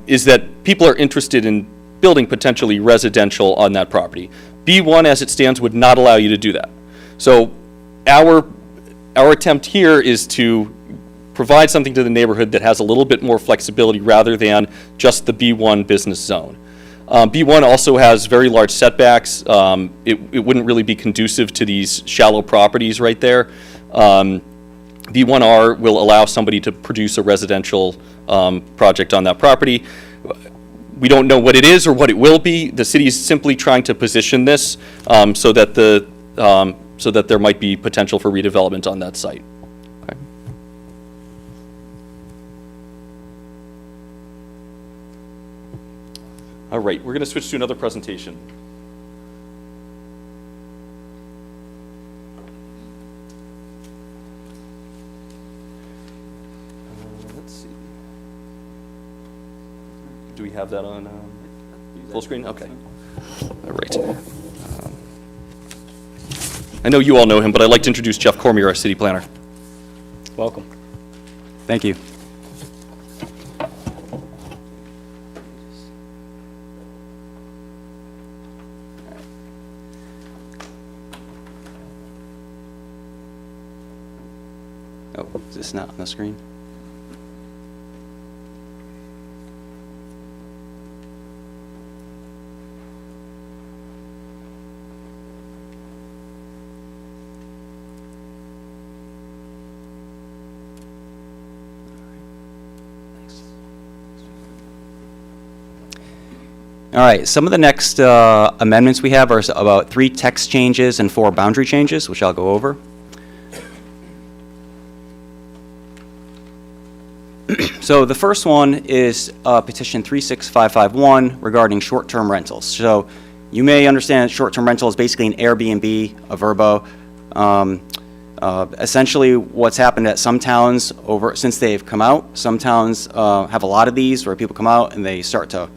is that people are interested in building potentially residential on that property. B1 as it stands would not allow you to do that. So our attempt here is to provide something to the neighborhood that has a little bit more flexibility rather than just the B1 business zone. B1 also has very large setbacks. It wouldn't really be conducive to these shallow properties right there. B1R will allow somebody to produce a residential project on that property. We don't know what it is or what it will be. The city is simply trying to position this so that there might be potential for redevelopment on that site. Okay. All right, we're going to switch to another presentation. Let's see. Do we have that on full screen? Okay. All right. I know you all know him, but I'd like to introduce Jeff Cormier, our city planner. Welcome. Thank you. Oh, is this not on the screen? All right, some of the next amendments we have are about 3 text changes and 4 boundary changes, which I'll go over. So the first one is petition 36551 regarding short-term rentals. So you may understand short-term rental is basically an Airbnb, a Vrbo. Essentially what's happened at some towns since they've come out, some towns have a lot of these where people come out and they start to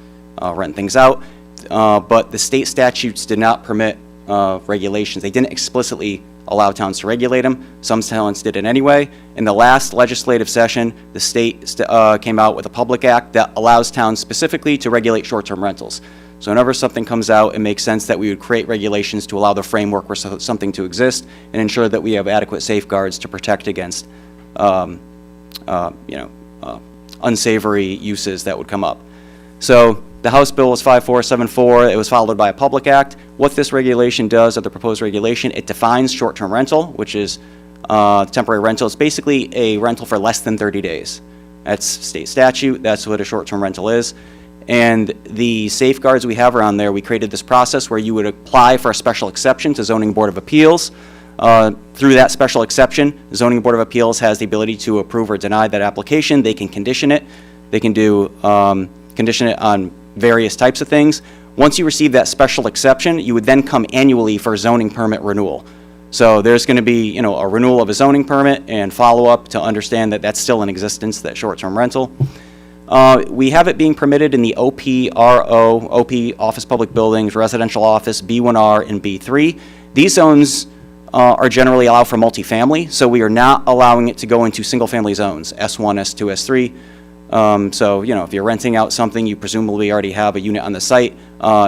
rent things out, but the state statutes did not permit regulations. They didn't explicitly allow towns to regulate them. Some towns did it anyway. In the last legislative session, the state came out with a public act that allows towns specifically to regulate short-term rentals. So whenever something comes out, it makes sense that we would create regulations to allow the framework for something to exist and ensure that we have adequate safeguards to protect against unsavory uses that would come up. So the House bill was 5474. It was followed by a public act. What this regulation does, or the proposed regulation, it defines short-term rental, which is temporary rental. It's basically a rental for less than 30 days. That's state statute. That's what a short-term rental is. And the safeguards we have around there, we created this process where you would apply for a special exception to Zoning Board of Appeals. Through that special exception, the Zoning Board of Appeals has the ability to approve or deny that application. They can condition it. They can do condition it on various types of things. Once you receive that special exception, you would then come annually for zoning permit renewal. So there's going to be, you know, a renewal of a zoning permit and follow-up to understand that that's still in existence, that short-term rental. We have it being permitted in the OPRO, OP, Office Public Buildings, Residential Office, B1R, and B3. These zones are generally allowed for multifamily, so we are not allowing it to go into single-family zones, S1, S2, S3. So, you know, if you're renting out something, you presumably already have a unit on the site,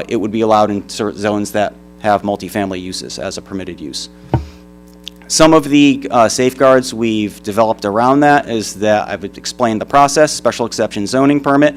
it would be allowed in certain zones that have multifamily uses as a permitted use. Some of the safeguards we've developed around that is that I've explained the process, special exception zoning permit.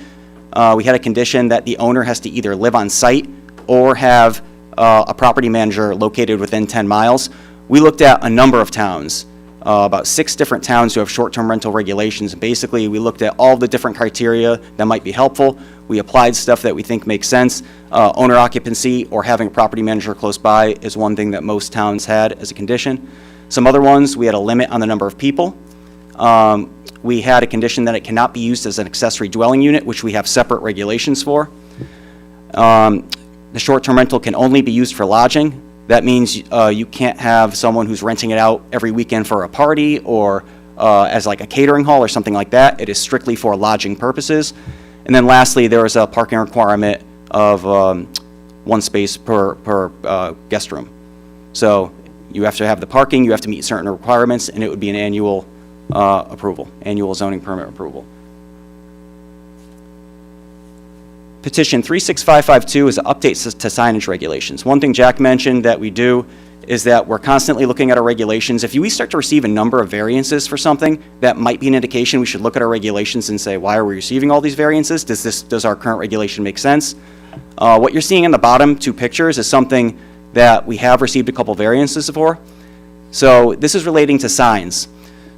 We had a condition that the owner has to either live on site or have a property manager located within 10 miles. We looked at a number of towns, about 6 different towns who have short-term rental regulations. Basically, we looked at all the different criteria that might be helpful. We applied stuff that we think makes sense. Owner occupancy or having a property manager close by is one thing that most towns had as a condition. Some other ones, we had a limit on the number of people. We had a condition that it cannot be used as an accessory dwelling unit, which we have separate regulations for. The short-term rental can only be used for lodging. That means you can't have someone who's renting it out every weekend for a party or as like a catering hall or something like that. It is strictly for lodging purposes. And then lastly, there is a parking requirement of 1 space per guest room. So you have to have the parking, you have to meet certain requirements, and it would be an annual approval, annual zoning permit approval. Petition 36552 is updates to signage regulations. One thing Jack mentioned that we do is that we're constantly looking at our regulations. If we start to receive a number of variances for something, that might be an indication we should look at our regulations and say, why are we receiving all these variances? Does our current regulation make sense? What you're seeing in the bottom 2 pictures is something that we have received a couple variances for. So this is relating to signs.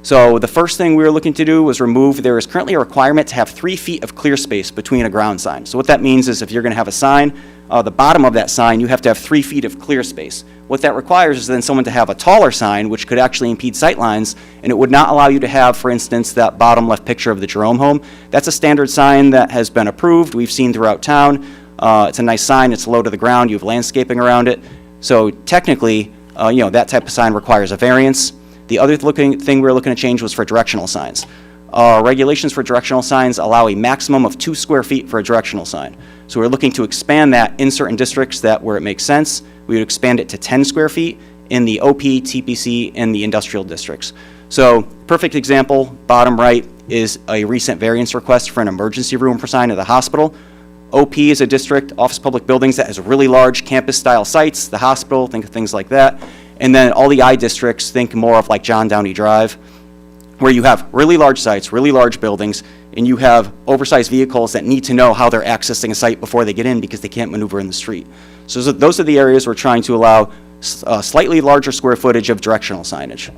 So the first thing we were looking to do was remove, there is currently a requirement to have 3 feet of clear space between a ground sign. So what that means is if you're going to have a sign, the bottom of that sign, you have to have 3 feet of clear space. What that requires is then someone to have a taller sign, which could actually impede sight lines, and it would not allow you to have, for instance, that bottom left picture of the Jerome home. That's a standard sign that has been approved. We've seen throughout town. It's a nice sign. It's low to the ground. You have landscaping around it. So technically, you know, that type of sign requires a variance. The other thing we were looking to change was for directional signs. Regulations for directional signs allow a maximum of 2 square feet for a directional sign. So we're looking to expand that in certain districts that where it makes sense. We would expand it to 10 square feet in the OP, TPC, and the industrial districts. So perfect example, bottom right, is a recent variance request for an emergency room for sign at the hospital. OP is a district, Office Public Buildings, that has really large campus-style sites, the hospital, think of things like that. And then all the I districts, think more of like John Downey Drive, where you have really large sites, really large buildings, and you have oversized vehicles that need to know how they're accessing a site before they get in because they can't maneuver in the street. So those are the areas we're trying to allow slightly larger square footage of directional signage.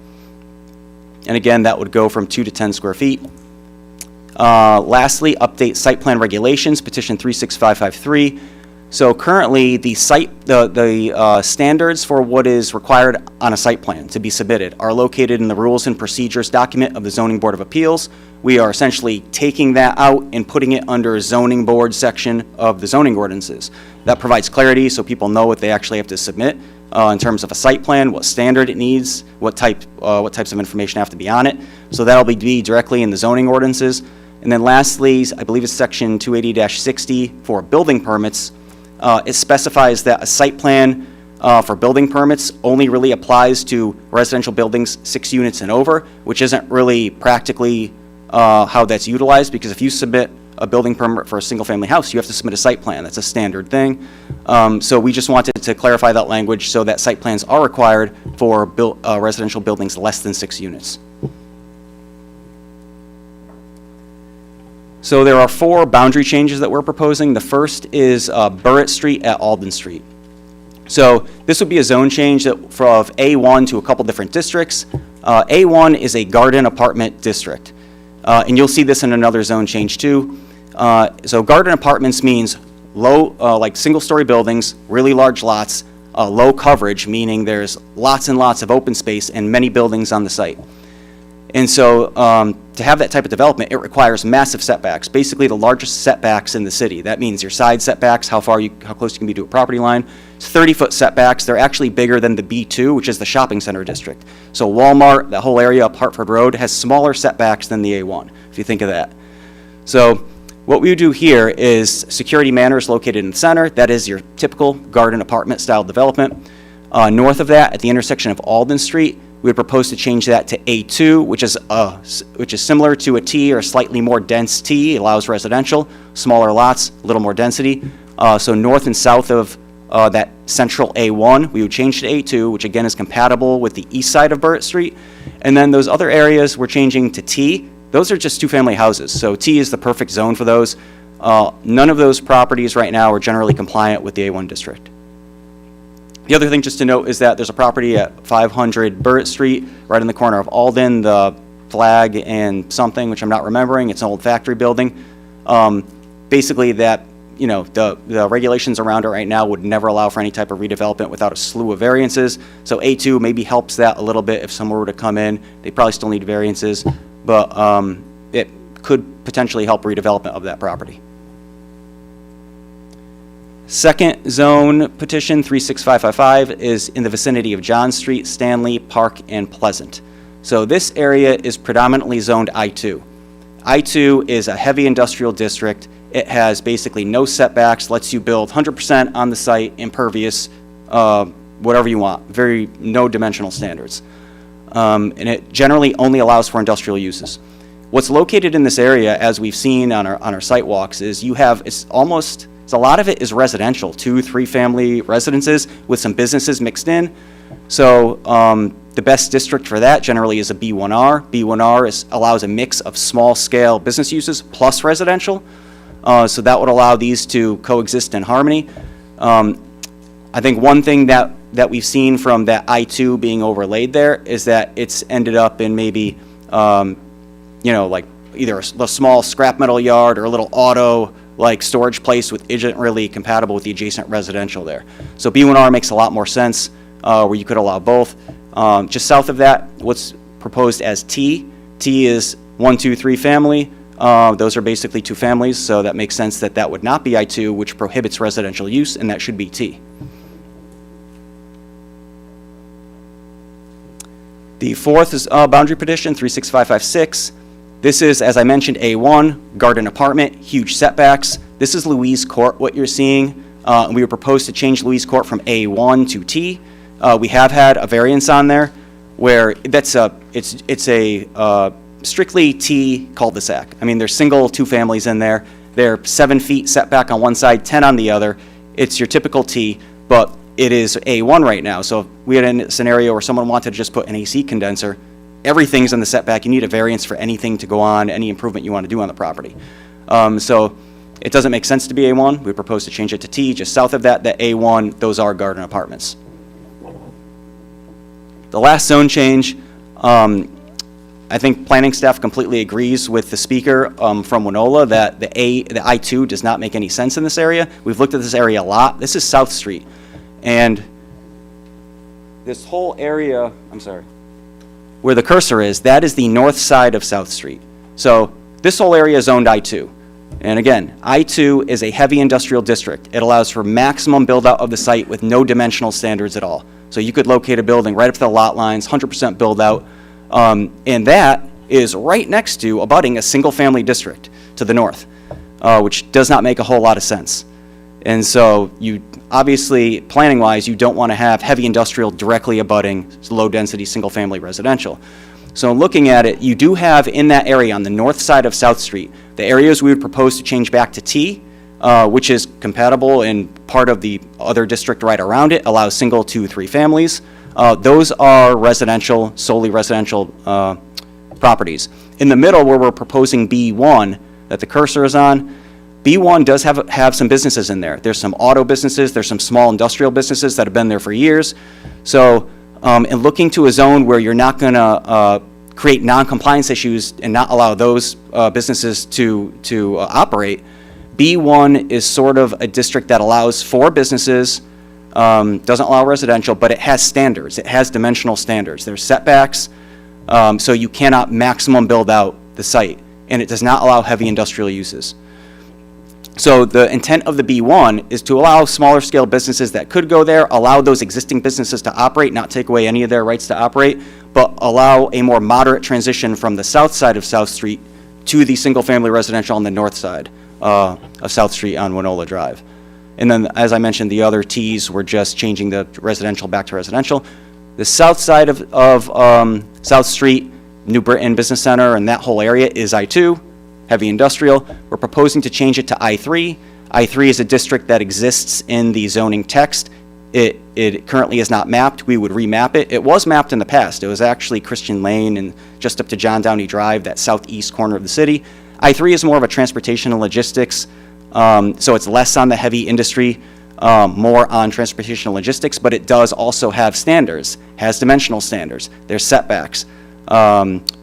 And again, that would go from 2 to 10 square feet. Lastly, update site plan regulations, petition 36553. So currently, the standards for what is required on a site plan to be submitted are located in the Rules and Procedures document of the Zoning Board of Appeals. We are essentially taking that out and putting it under Zoning Board section of the zoning ordinances. That provides clarity so people know what they actually have to submit in terms of a site plan, what standard it needs, what types of information have to be on it. So that'll be directly in the zoning ordinances. And then lastly, I believe it's section 280-60 for building permits. It specifies that a site plan for building permits only really applies to residential buildings 6 units and over, which isn't really practically how that's utilized, because if you submit a building permit for a single-family house, you have to submit a site plan. That's a standard thing. So we just wanted to clarify that language so that site plans are required for residential buildings less than 6 units. So there are 4 boundary changes that we're proposing. The first is Burritt Street at Alden Street. So this would be a zone change of A1 to a couple different districts. A1 is a garden apartment district. And you'll see this in another zone change too. So garden apartments means low, like single-story buildings, really large lots, low coverage, meaning there's lots and lots of open space and many buildings on the site. And so to have that type of development, it requires massive setbacks, basically the largest setbacks in the city. That means your side setbacks, how close you can be to a property line. It's 30-foot setbacks. They're actually bigger than the B2, which is the shopping center district. So Walmart, that whole area up Hartford Road, has smaller setbacks than the A1, if you think of that. So what we would do here is Security Manor is located in the center. That is your typical garden apartment style development. North of that, at the intersection of Alden Street, we would propose to change that to A2, which is similar to a T or slightly more dense T. It allows residential, smaller lots, a little more density. So north and south of that central A1, we would change to A2, which again is compatible with the east side of Burt Street. And then those other areas we're changing to T. Those are just two-family houses, so T is the perfect zone for those. None of those properties right now are generally compliant with the A1 district. The other thing just to note is that there's a property at 500 Burt Street, right in the corner of Alden, the Flag and something, which I'm not remembering. It's an old factory building. Basically that, you know, the regulations around it right now would never allow for any type of redevelopment without a slew of variances. So A2 maybe helps that a little bit. If someone were to come in, they probably still need variances, but it could potentially help redevelopment of that property. Second zone petition, 36555, is in the vicinity of John Street, Stanley, Park, and Pleasant. So this area is predominantly zoned I2. I2 is a heavy industrial district. It has basically no setbacks, lets you build 100% on the site, impervious, whatever you want, no dimensional standards. And it generally only allows for industrial uses. What's located in this area, as we've seen on our site walks, is a lot of it is residential, 2-3 family residences with some businesses mixed in. So the best district for that generally is a B1R. B1R allows a mix of small scale business uses plus residential. So that would allow these to coexist in harmony. I think one thing that we've seen from that I2 being overlaid there is that it's ended up in maybe, like either a small scrap metal yard or a little auto like storage place which isn't really compatible with the adjacent residential there. So B1R makes a lot more sense where you could allow both. Just south of that, what's proposed as T. T is 1, 2, 3 family. Those are basically 2 families, so that makes sense that would not be I2, which prohibits residential use, and that should be T. The fourth is boundary petition, 36556. This is, as I mentioned, A1, garden apartment, huge setbacks. This is Louise Court, what you're seeing. We were proposed to change Louise Court from A1 to T. We have had a variance on there where it's a strictly T cul-de-sac. I mean, there's single 2 families in there. They're 7 feet setback on one side, 10 on the other. It's your typical T, but it is A1 right now. So if we had a scenario where someone wanted to just put an AC condenser, everything's in the setback. You need a variance for anything to go on, any improvement you want to do on the property. So it doesn't make sense to be A1. We propose to change it to T. Just south of that A1, those are garden apartments. The last zone change, I think planning staff completely agrees with the speaker from Winola that the I2 does not make any sense in this area. We've looked at this area a lot. This is South Street. And this whole area, where the cursor is, that is the north side of South Street. So this whole area is zoned I2. And again, I2 is a heavy industrial district. It allows for maximum build out of the site with no dimensional standards at all. So you could locate a building right up to the lot lines, 100% build out. And that is right next to abutting a single family district to the north, which does not make a whole lot of sense. And so you obviously, planning wise, you don't want to have heavy industrial directly abutting low density single family residential. So looking at it, you do have in that area on the north side of South Street, the areas we would propose to change back to T, which is compatible in part of the other district right around it, allows single 2, 3 families. Those are residential, solely residential properties. In the middle where we're proposing B1 that the cursor is on, B1 does have some businesses in there. There's some auto businesses, there's some small industrial businesses that have been there for years. So in looking to a zone where you're not gonna create non-compliance issues and not allow those businesses to operate. B1 is sort of a district that allows for businesses, doesn't allow residential, but it has standards. It has dimensional standards. There's setbacks, so you cannot maximum build out the site, and it does not allow heavy industrial uses. So the intent of the B1 is to allow smaller scale businesses that could go there, allow those existing businesses to operate, not take away any of their rights to operate, but allow a more moderate transition from the south side of South Street to the single-family residential on the north side of South Street on Winola Drive. And then, as I mentioned, the other Ts were just changing the residential back to residential. The south side of South Street, New Britain Business Center, and that whole area is I-2, heavy industrial. We're proposing to change it to I-3. I-3 is a district that exists in the zoning text. It currently is not mapped. We would remap it. It was mapped in the past. It was actually Christian Lane and just up to John Downey Drive, that southeast corner of the city. I-3 is more of a transportation and logistics, so it's less on the heavy industry, more on transportation and logistics, but it does also have standards, has dimensional standards. There's setbacks.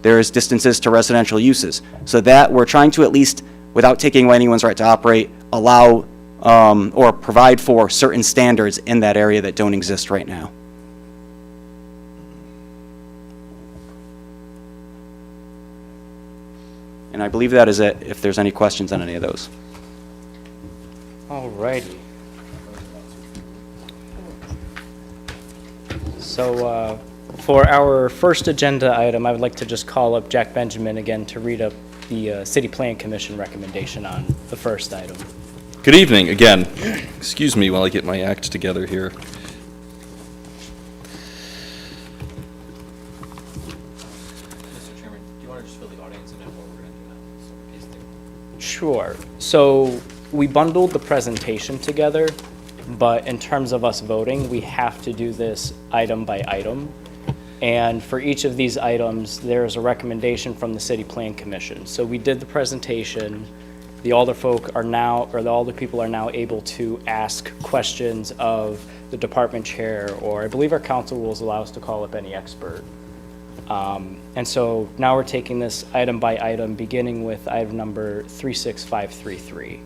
There's distances to residential uses. So that we're trying to, at least without taking away anyone's right to operate, allow or provide for certain standards in that area that don't exist right now. And I believe that is it, if there's any questions on any of those. All righty. So for our first agenda item, I would like to just call up Jack Benjamin again to read up the City Plan Commission recommendation on the first item. Good evening, again. Excuse me while I get my act together here. Mr. Chairman, do you want to just fill the audience in on what we're going to do now? Sure. So we bundled the presentation together, but in terms of us voting, we have to do this item by item. And for each of these items, there's a recommendation from the City Plan Commission. So we did the presentation. The alder folk are now, or the alder people are now able to ask questions of the department chair, or I believe our council rules allow us to call up any expert. And so now we're taking this item by item, beginning with item number 36533.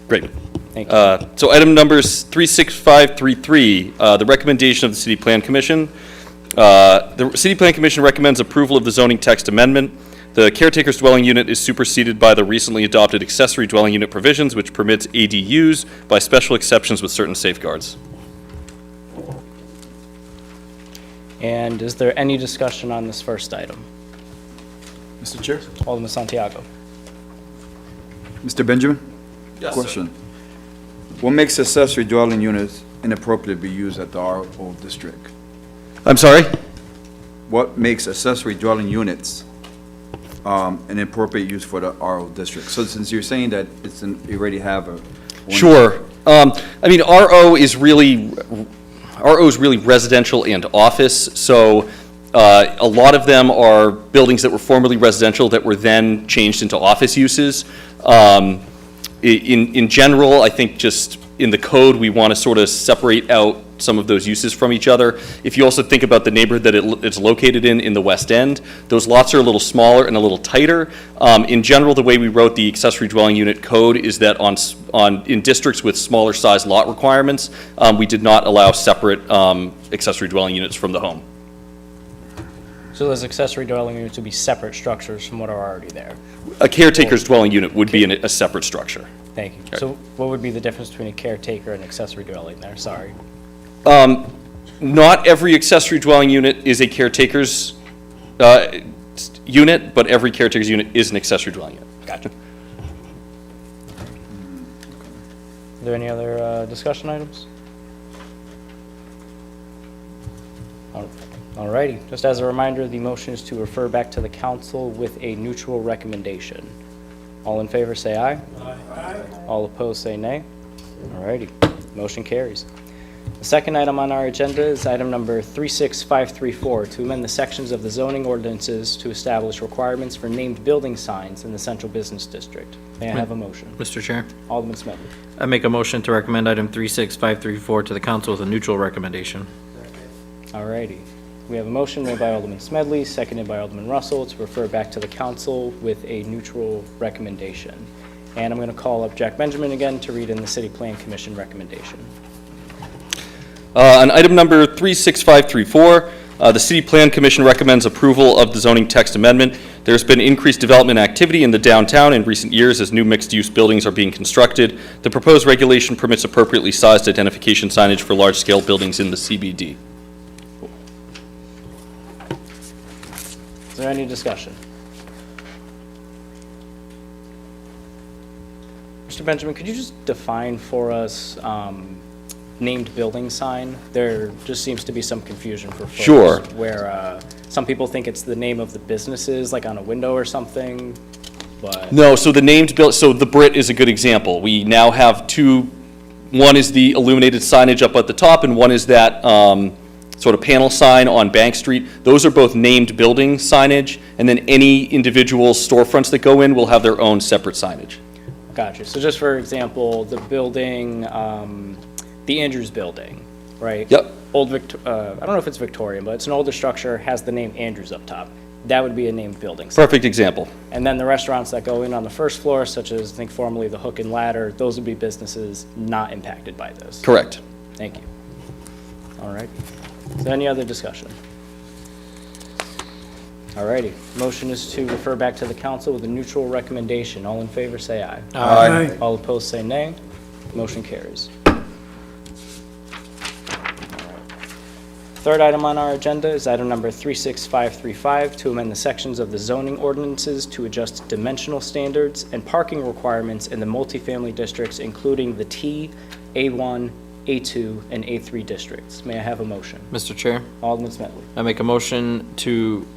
Great. Thank you. So item numbers 36533, the recommendation of the City Plan Commission. The City Plan Commission recommends approval of the zoning text amendment. The caretaker's dwelling unit is superseded by the recently adopted accessory dwelling unit provisions, which permits ADUs by special exceptions with certain safeguards. And is there any discussion on this first item? Mr. Chair? Alderman Santiago. Mr. Benjamin? Yes, Question. What makes accessory dwelling units inappropriate to be used at the RO district? I'm sorry? What makes accessory dwelling units an appropriate use for the RO district? So since you're saying that you already have a... Sure. I mean, RO is really residential and office, so a lot of them are buildings that were formerly residential that were then changed into office uses. In general, I think just in the code, we want to sort of separate out some of those uses from each other. If you also think about the neighborhood that it's located in the West End, those lots are a little smaller and a little tighter. In general, the way we wrote the accessory dwelling unit code is that in districts with smaller size lot requirements, we did not allow separate accessory dwelling units from the home. So those accessory dwelling units would be separate structures from what are already there? A caretaker's dwelling unit would be a separate structure. Thank you. So what would be the difference between a caretaker and accessory dwelling there? Sorry. Not every accessory dwelling unit is a caretaker's unit, but every caretaker's unit is an accessory dwelling unit. Gotcha. Are there any other discussion items? All righty. Just as a reminder, the motion is to refer back to the council with a neutral recommendation. All in favor say aye. Aye. All opposed say nay. All righty. Motion carries. The second item on our agenda is item number 36534, to amend the sections of the zoning ordinances to establish requirements for named building signs in the central business district. May I have a motion? Mr. Chair, Alderman Smedley. I make a motion to recommend item 36534 to the council with a neutral recommendation. All righty. We have a motion made by Alderman Smedley, seconded by Alderman Russell, to refer back to the council with a neutral recommendation. And I'm going to call up Jack Benjamin again to read in the City Plan Commission recommendation. On item number 36534, the City Plan Commission recommends approval of the zoning text amendment. There's been increased development activity in the downtown in recent years as new mixed-use buildings are being constructed. The proposed regulation permits appropriately sized identification signage for large-scale buildings in the CBD. Is there any discussion? Mr. Benjamin, could you just define for us named building sign? There just seems to be some confusion for folks. Sure. Where some people think it's the name of the businesses, like on a window or something, but... No, so so the Brit is a good example. We now have two, one is the illuminated signage up at the top, and one is that sort of panel sign on Bank Street. Those are both named building signage, and then any individual storefronts that go in will have their own separate signage. Gotcha. So just for example, the building, the Andrews Building, right? Yep. I don't know if it's Victorian, but it's an older structure, has the name Andrews up top. That would be a named building sign. Perfect example. And then the restaurants that go in on the first floor, such as, I think formerly the Hook and Ladder, those would be businesses not impacted by this. Correct. Thank you. All right. Is there any other discussion? All righty. Motion is to refer back to the council with a neutral recommendation. All in favor, say aye. Aye. All opposed, say nay. Motion carries. Third item on our agenda is item number 36535, to amend the sections of the zoning ordinances to adjust dimensional standards and parking requirements in the multifamily districts, including the T, A1, A2, and A3 districts. May I have a motion? Mr. Chair, Alderman Smedley. I make a motion to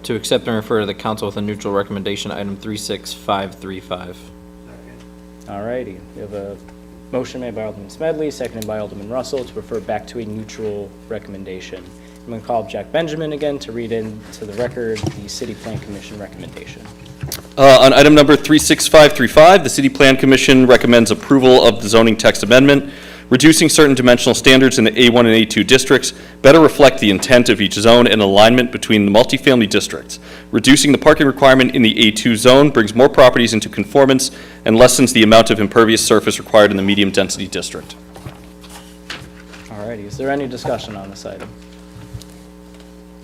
accept and refer to the council with a neutral recommendation, item 36535. All righty. We have a motion made by Alderman Smedley, seconded by Alderman Russell, to refer back to a neutral recommendation. I'm going to call up Jack Benjamin again to read into the record the City Plan Commission recommendation. On item number 36535, the City Plan Commission recommends approval of the zoning text amendment, reducing certain dimensional standards in the A1 and A2 districts, better reflect the intent of each zone and alignment between the multifamily districts. Reducing the parking requirement in the A2 zone brings more properties into conformance and lessens the amount of impervious surface required in the medium-density district. All righty. Is there any discussion on this item?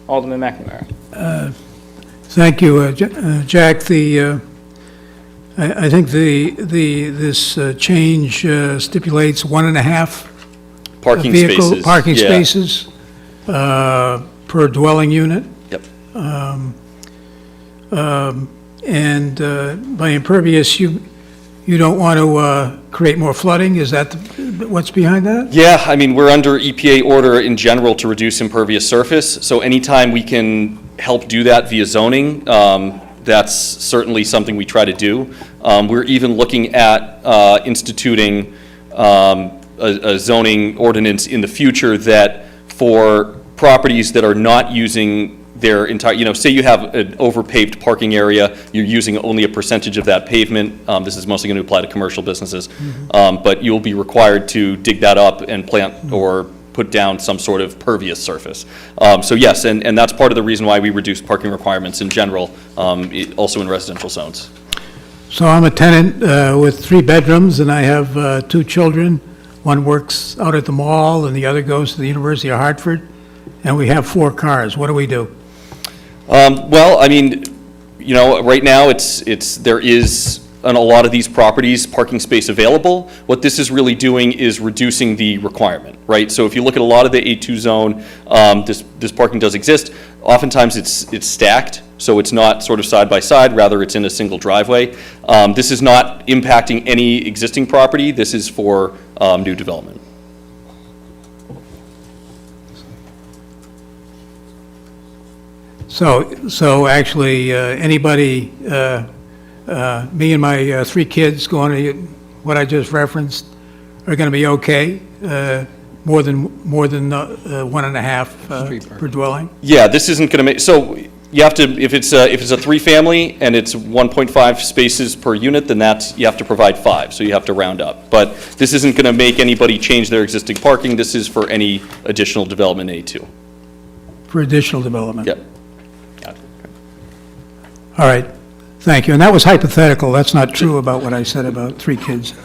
Alderman McNamara. Thank you, Jack. I think this change stipulates 1.5 Parking vehicle spaces. parking Yeah. spaces per dwelling unit. Yep. And by impervious, you don't want to create more flooding? Is that what's behind that? Yeah, I mean, we're under EPA order in general to reduce impervious surface, so anytime we can help do that via zoning, that's certainly something we try to do. We're even looking at instituting a zoning ordinance in the future that for properties that are not using their entire, say you have an overpaved parking area, you're using only a percentage of that pavement. This is mostly going to apply to commercial businesses. But you'll be required to dig that up and plant or put down some sort of pervious surface. So yes, and that's part of the reason why we reduce parking requirements in general, also in residential zones. So I'm a tenant with 3 bedrooms, and I have 2 children. One works out at the mall, and the other goes to the University of Hartford, and we have 4 cars. What do we do? Well, I mean, right now there is on a lot of these properties parking space available. What this is really doing is reducing the requirement, right? So if you look at a lot of the A2 zone, this parking does exist. Oftentimes it's stacked, so it's not sort of side by side, rather it's in a single driveway. This is not impacting any existing property. This is for new development. So actually, anybody, me and my 3 kids going to what I just referenced are going to be okay, more than 1.5 per dwelling? Yeah, this isn't going to make, so you have to, if it's a 3-family and it's 1.5 spaces per unit, then you have to provide 5, so you have to round up. But this isn't going to make anybody change their existing parking. This is for any additional development A2. for additional development. Yep. All right, thank you. And that was hypothetical. That's not true about what I said about 3 kids.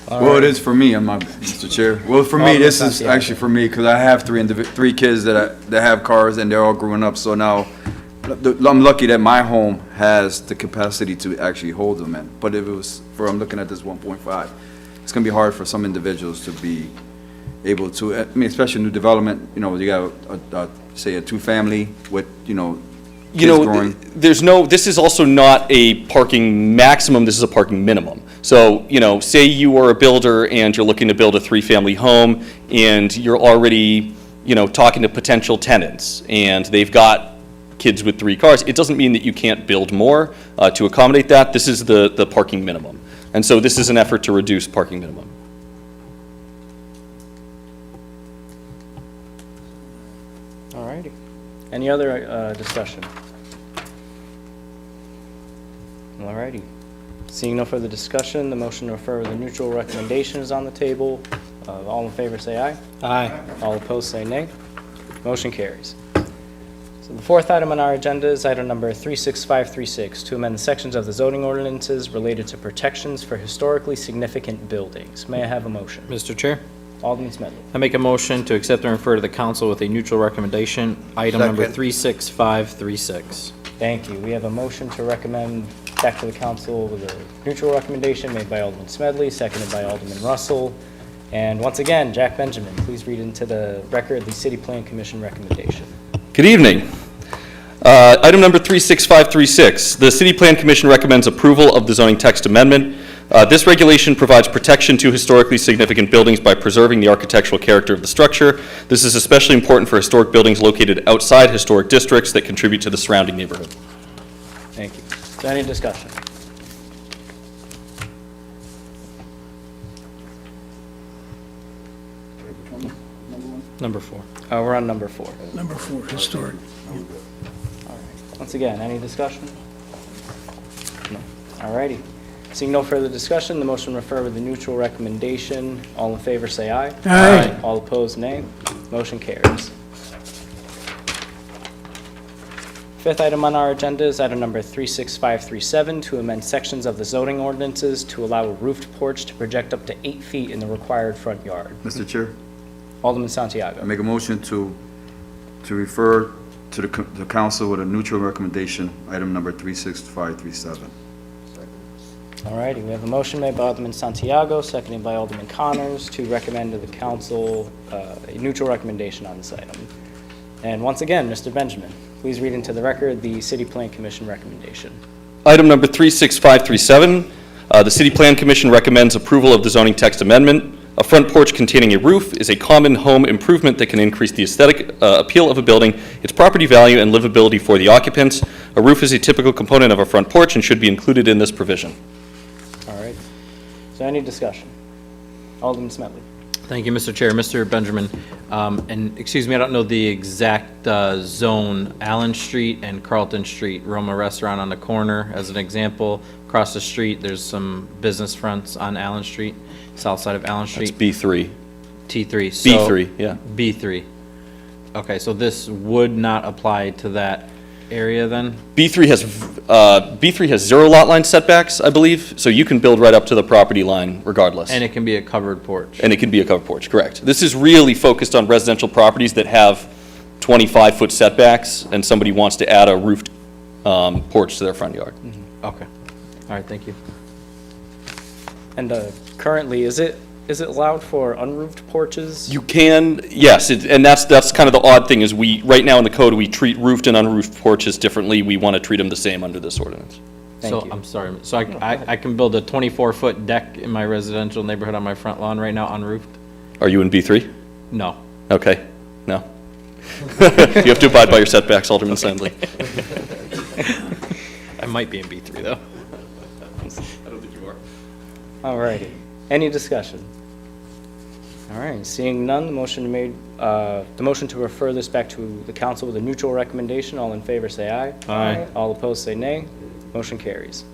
Well, it is for me, Mr. Chair. Well, for me, this is actually for me, because I have 3 kids that have cars, and they're all growing up, so now, I'm lucky that my home has the capacity to actually hold them in. But if it was, I'm looking at this 1.5, it's gonna be hard for some individuals to be able to, I mean, especially new development, you got, say, a 2-family with, kids growing. This is also not a parking maximum, this is a parking minimum. So, say you are a builder and you're looking to build a 3-family home, and you're already, talking to potential tenants, and they've got kids with 3 cars, it doesn't mean that you can't build more to accommodate that. This is the parking minimum. And so this is an effort to reduce parking minimum. All righty. Any other discussion? All righty. Seeing no further discussion, the motion to refer with a neutral recommendation is on the table. All in favor say aye. Aye. All opposed say nay. Motion carries. So the 4th item on our agenda is item number 36536, to amend the sections of the zoning ordinances related to protections for historically significant buildings. May I have a motion? Mr. Chair, Alderman Smedley. I make a motion to accept and refer to the council with a neutral recommendation, item number Second. 36536. Thank you. We have a motion to recommend back to the council with a neutral recommendation made by Alderman Smedley, seconded by Alderman Russell. And once again, Jack Benjamin, please read into the record the City Plan Commission recommendation. Good evening. Item number 36536, the City Plan Commission recommends approval of the zoning text amendment. This regulation provides protection to historically significant buildings by preserving the architectural character of the structure. This is especially important for historic buildings located outside historic districts that contribute to the surrounding neighborhood. Thank you. Is there any discussion? Number 4. We're on number 4. Number 4, historic. Once again, any discussion? No. All righty. Seeing no further discussion, the motion refer with the neutral recommendation. All in favor say aye. Aye. All opposed, nay. Motion carries. 5th item on our agenda is item number 36537, to amend sections of the zoning ordinances to allow a roofed porch to project up to 8 feet in the required front yard. Mr. Chair, Alderman I Santiago. make a motion to refer to the council with a neutral recommendation, item number 36537. All righty, we have a motion made by Alderman Santiago, seconded by Alderman Connors, to recommend to the council a neutral recommendation on this item. And once again, Mr. Benjamin, please read into the record the City Plan Commission recommendation. Item number 36537, the City Plan Commission recommends approval of the zoning text amendment. A front porch containing a roof is a common home improvement that can increase the aesthetic appeal of a building, its property value, and livability for the occupants. A roof is a typical component of a front porch and should be included in this provision. All right. Is there any discussion? Alderman Smedley. Thank you, Mr. Chair. Mr. Benjamin, and excuse me, I don't know the exact zone, Allen Street and Carlton Street, Roma Restaurant on the corner, as an example. Across the street, there's some business fronts on Allen Street, south side of Allen Street. That's B3. T3. So B3, yeah. B3. Okay, so this would not apply to that area then? B3 has 0 lot line setbacks, I believe, so you can build right up to the property line regardless. And it can be a covered porch? And it can be a covered porch, correct. This is really focused on residential properties that have 25-foot setbacks, and somebody wants to add a roofed porch to their front yard. Okay. All right, thank you. And currently, is it allowed for unroofed porches? You can, yes, and that's kind of the odd thing, is right now in the code, we treat roofed and unroofed porches differently. We want to treat them the same under this ordinance. Thank you. I'm sorry, so I can build a 24-foot deck in my residential neighborhood on my front lawn right now, unroofed? Are you in B3? No. Okay, no. You have to abide by your setbacks, Alderman Sandley. I might be in B3, though. I don't think you are. All righty. Any discussion? All right, seeing none, the motion to refer this back to the council with a neutral recommendation. All in favor say aye. Aye. All opposed say nay. Motion carries.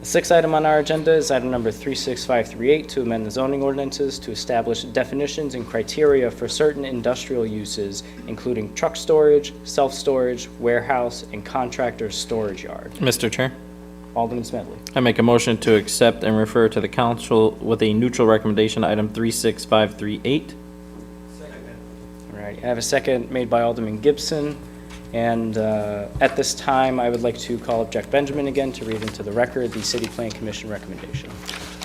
The sixth item on our agenda is item number 36538, to amend the zoning ordinances to establish definitions and criteria for certain industrial uses, including truck storage, self-storage, warehouse, and contractor storage yard. Mr. Chair, Alderman Smedley. I make a motion to accept and refer to the council with a neutral recommendation, item 36538. All right, I have a second made by Alderman Gibson. And at this time, I would like to call up Jack Benjamin again to read into the record the City Plan Commission recommendation.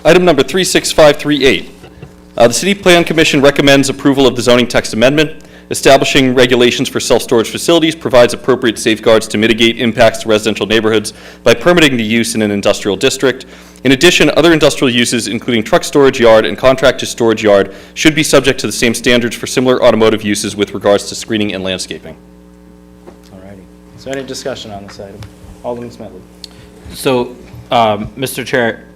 Item number 36538. The City Plan Commission recommends approval of the zoning text amendment. Establishing regulations for self-storage facilities provides appropriate safeguards to mitigate impacts to residential neighborhoods by permitting the use in an industrial district. In addition, other industrial uses, including truck storage yard and contractor storage yard, should be subject to the same standards for similar automotive uses with regards to screening and landscaping. Is there any discussion on this item? Alderman Smedley. So, Mr. Chair,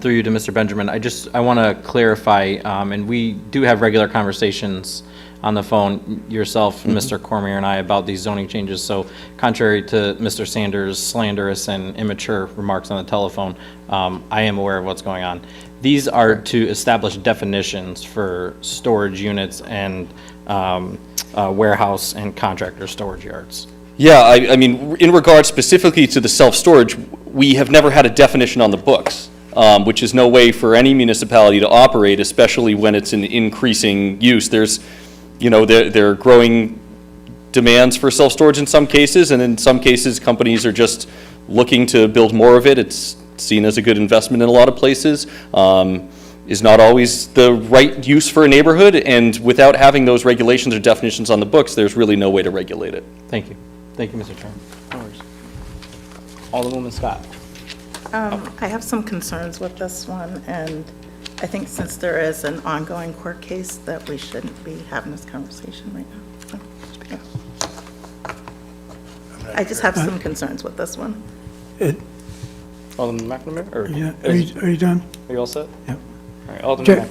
through you to Mr. Benjamin, I want to clarify, and we do have regular conversations on the phone, yourself, Mr. Cormier, and I, about these zoning changes. So contrary to Mr. Sanders' slanderous and immature remarks on the telephone, I am aware of what's going on. These are to establish definitions for storage units and warehouse and contractor storage yards. Yeah, I mean, in regards specifically to the self-storage, we have never had a definition on the books, which is no way for any municipality to operate, especially when it's an increasing use. There's, you know, there are growing demands for self-storage in some cases, and in some cases, companies are just looking to build more of it. It's seen as a good investment in a lot of places. Is not always the right use for a neighborhood, and without having those regulations or definitions on the books, there's really no way to regulate it. Thank you. Thank you, Mr. Chairman. No worries. Alderwoman Scott. I have some concerns with this one, and I think since there is an ongoing court case, that we shouldn't be having this conversation right now. So, yeah. I just have some concerns with this one. Alderman McNamara? Or Yeah, are you done? Are you all set? Yeah. All right, Alderman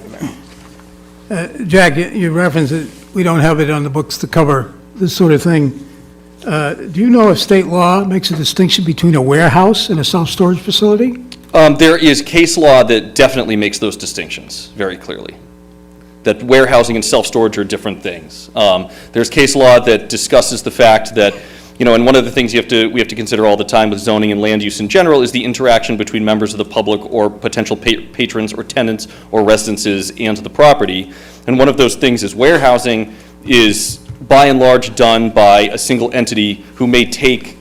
McNamara. Jack, you referenced that we don't have it on the books to cover this sort of thing. Do you know if state law makes a distinction between a warehouse and a self-storage facility? There is case law that definitely makes those distinctions very clearly, that warehousing and self-storage are different things. There's case law that discusses the fact that, you know, and one of the things we have to consider all the time with zoning and land use in general is the interaction between members of the public or potential patrons or tenants or residences and the property. And one of those things is warehousing is by and large done by a single entity who may take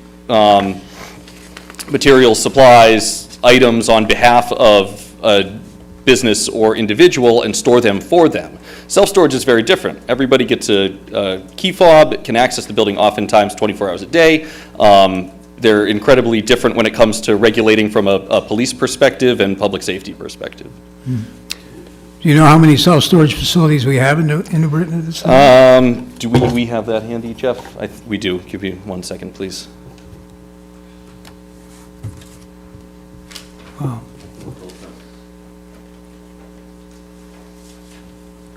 materials, supplies, items on behalf of a business or individual and store them for them. Self-storage is very different. Everybody gets a key fob, can access the building oftentimes 24 hours a day. They're incredibly different when it comes to regulating from a police perspective and public safety perspective. Do you know how many self-storage facilities we have in New Britain at this time? Do we have that handy, Jeff? We do. Give me 1 second, please. Wow.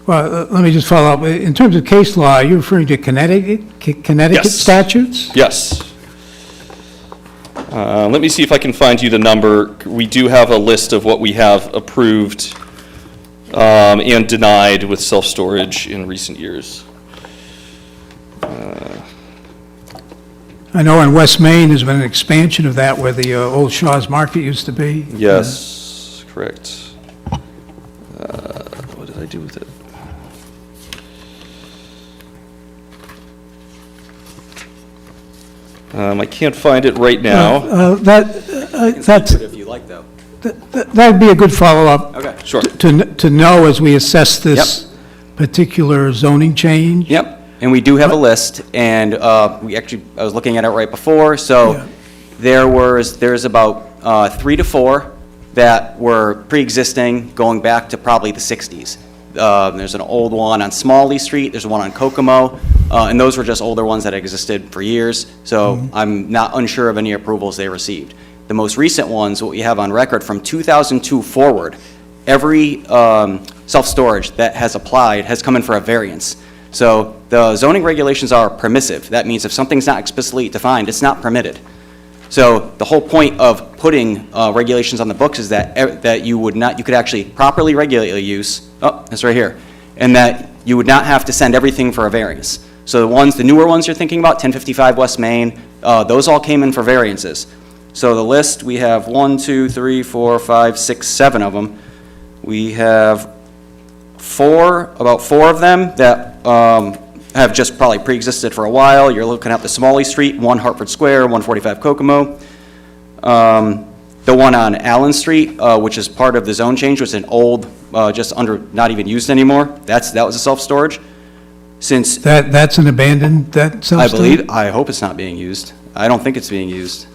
Well, let me just follow up. In terms of case law, are you referring to Connecticut Yes. statutes? Yes. Let me see if I can find you the number. We do have a list of what we have approved and denied with self-storage in recent years. I know in West Main, there's been an expansion of that where the old Shaw's Market used to be. Yes, correct. What did I do with it? I can't find it right now. That's, If you like, though. that'd be a good follow-up. Okay. Sure. To know as we assess this particular zoning change. Yep, and we do have a list, and I was looking at it right before, so Yeah. there's about 3 to 4 that were pre-existing, going back to probably the 60s. There's an old one on Smalley Street, there's one on Kokomo, and those were just older ones that existed for years, so I'm not unsure of any approvals they received. The most recent ones, what we have on record from 2002 forward, every self-storage that has applied has come in for a variance. So the zoning regulations are permissive. That means if something's not explicitly defined, it's not permitted. So the whole point of putting regulations on the books is that you could actually properly regulate the use, oh, that's right here, and that you would not have to send everything for a variance. So the newer ones you're thinking about, 1055 West Main, those all came in for variances. So the list, we have 1, 2, 3, 4, 5, 6, 7 of them. We have about four of them that have just probably pre-existed for a while. You're looking at the Smalley Street, 1 Hartford Square, 145 Kokomo. The one on Allen Street, which is part of the zone change, was an old, not even used anymore. That was a self-storage. Since That's an abandoned, that self-storage? I hope it's not being used. I don't think it's being used.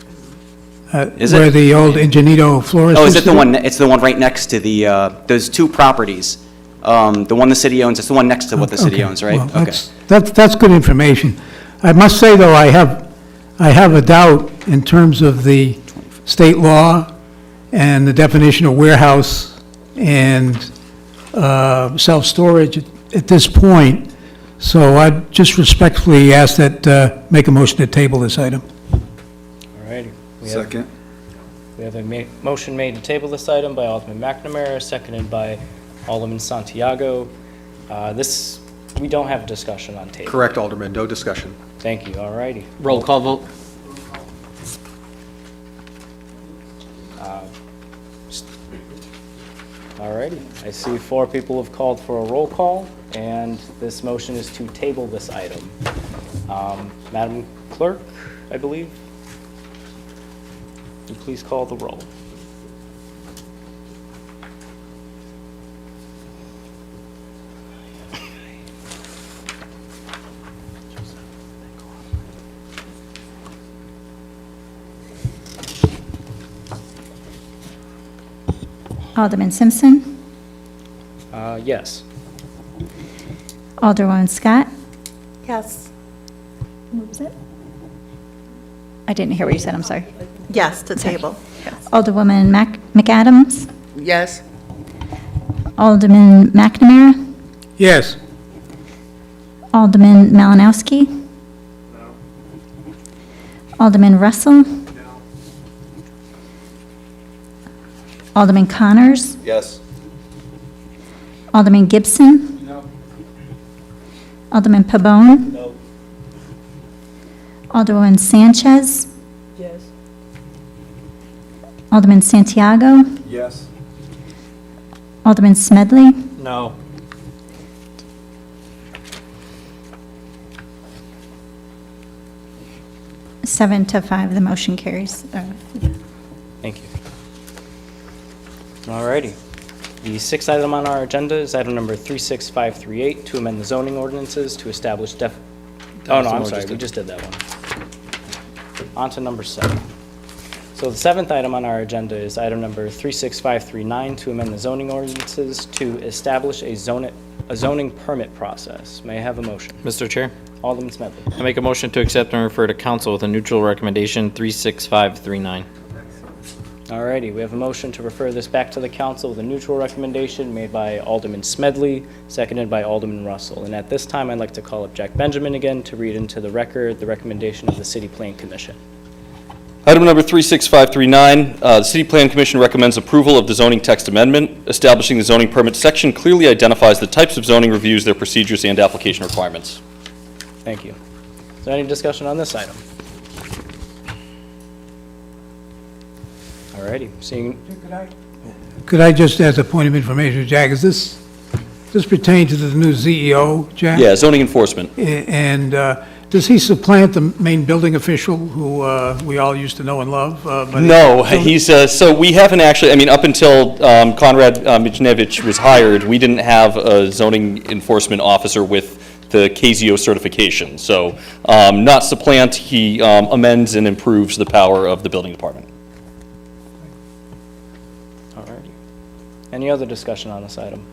Is Where it? the old Ingenito florist Oh, is used it to the be? one, it's the one right next to those two properties. The one the city owns, it's the one next to what the city Okay, owns, right? well, Okay. That's good information. I must say, though, I have a doubt in terms of the state law and the definition of warehouse and self-storage at this point. So I just respectfully ask that, make a motion to table this item. All righty. Second. We have a motion made to table this item by Alderman McNamara, seconded by Alderman Santiago. We don't have a discussion on table. Correct, Alderman, no discussion. Thank you, all righty. Roll call vote. All righty. I see 4 people have called for a roll call, and this motion is to table this item. Madam Clerk, I believe, will you please call the roll? Alderman Simpson, Yes. Alderwoman Scott. Yes. What was it? I didn't hear what you said, I'm sorry. Yes, to table. Yes. Alderwoman McAdams, Yes. Alderman McNamara, Yes. Alderman Malinowski. Alderman Russell. Alderman Connors. Yes. Alderman Gibson. No. Alderman Pabon. No. Alderwoman Sanchez. Yes. Alderman Santiago. Yes. Alderman Smedley. No. Seven to 5, the motion carries. Thank you. All righty. The 6th item on our agenda is item number 36538, to amend the zoning ordinances to establish oh, no, I'm sorry, we just did that one. On to number 7. So the 7th item on our agenda is item number 36539, to amend the zoning ordinances to establish a zoning permit process. May I have a motion? Mr. Chair, Alderman Smedley. I make a motion to accept and refer to council with a neutral recommendation, 36539. All righty, we have a motion to refer this back to the council with a neutral recommendation made by Alderman Smedley, seconded by Alderman Russell. And at this time, I'd like to call up Jack Benjamin again to read into the record the recommendation of the City Plan Commission. Item number 36539, the City Plan Commission recommends approval of the zoning text amendment. Establishing the zoning permit section clearly identifies the types of zoning reviews, their procedures, and application requirements. Thank you. Is there any discussion on this item? All righty, seeing, Could I just, as a point of information, Jack, is this pertain to the new CEO, Jack? Yeah, zoning enforcement. And does he supplant the main building official who we all used to know and love? No, he's, so we haven't actually, I mean, up until Konrad Mijnevich was hired, we didn't have a zoning enforcement officer with the KZO certification. So not supplant, he amends and improves the power of the building department. all righty. Any other discussion on this item?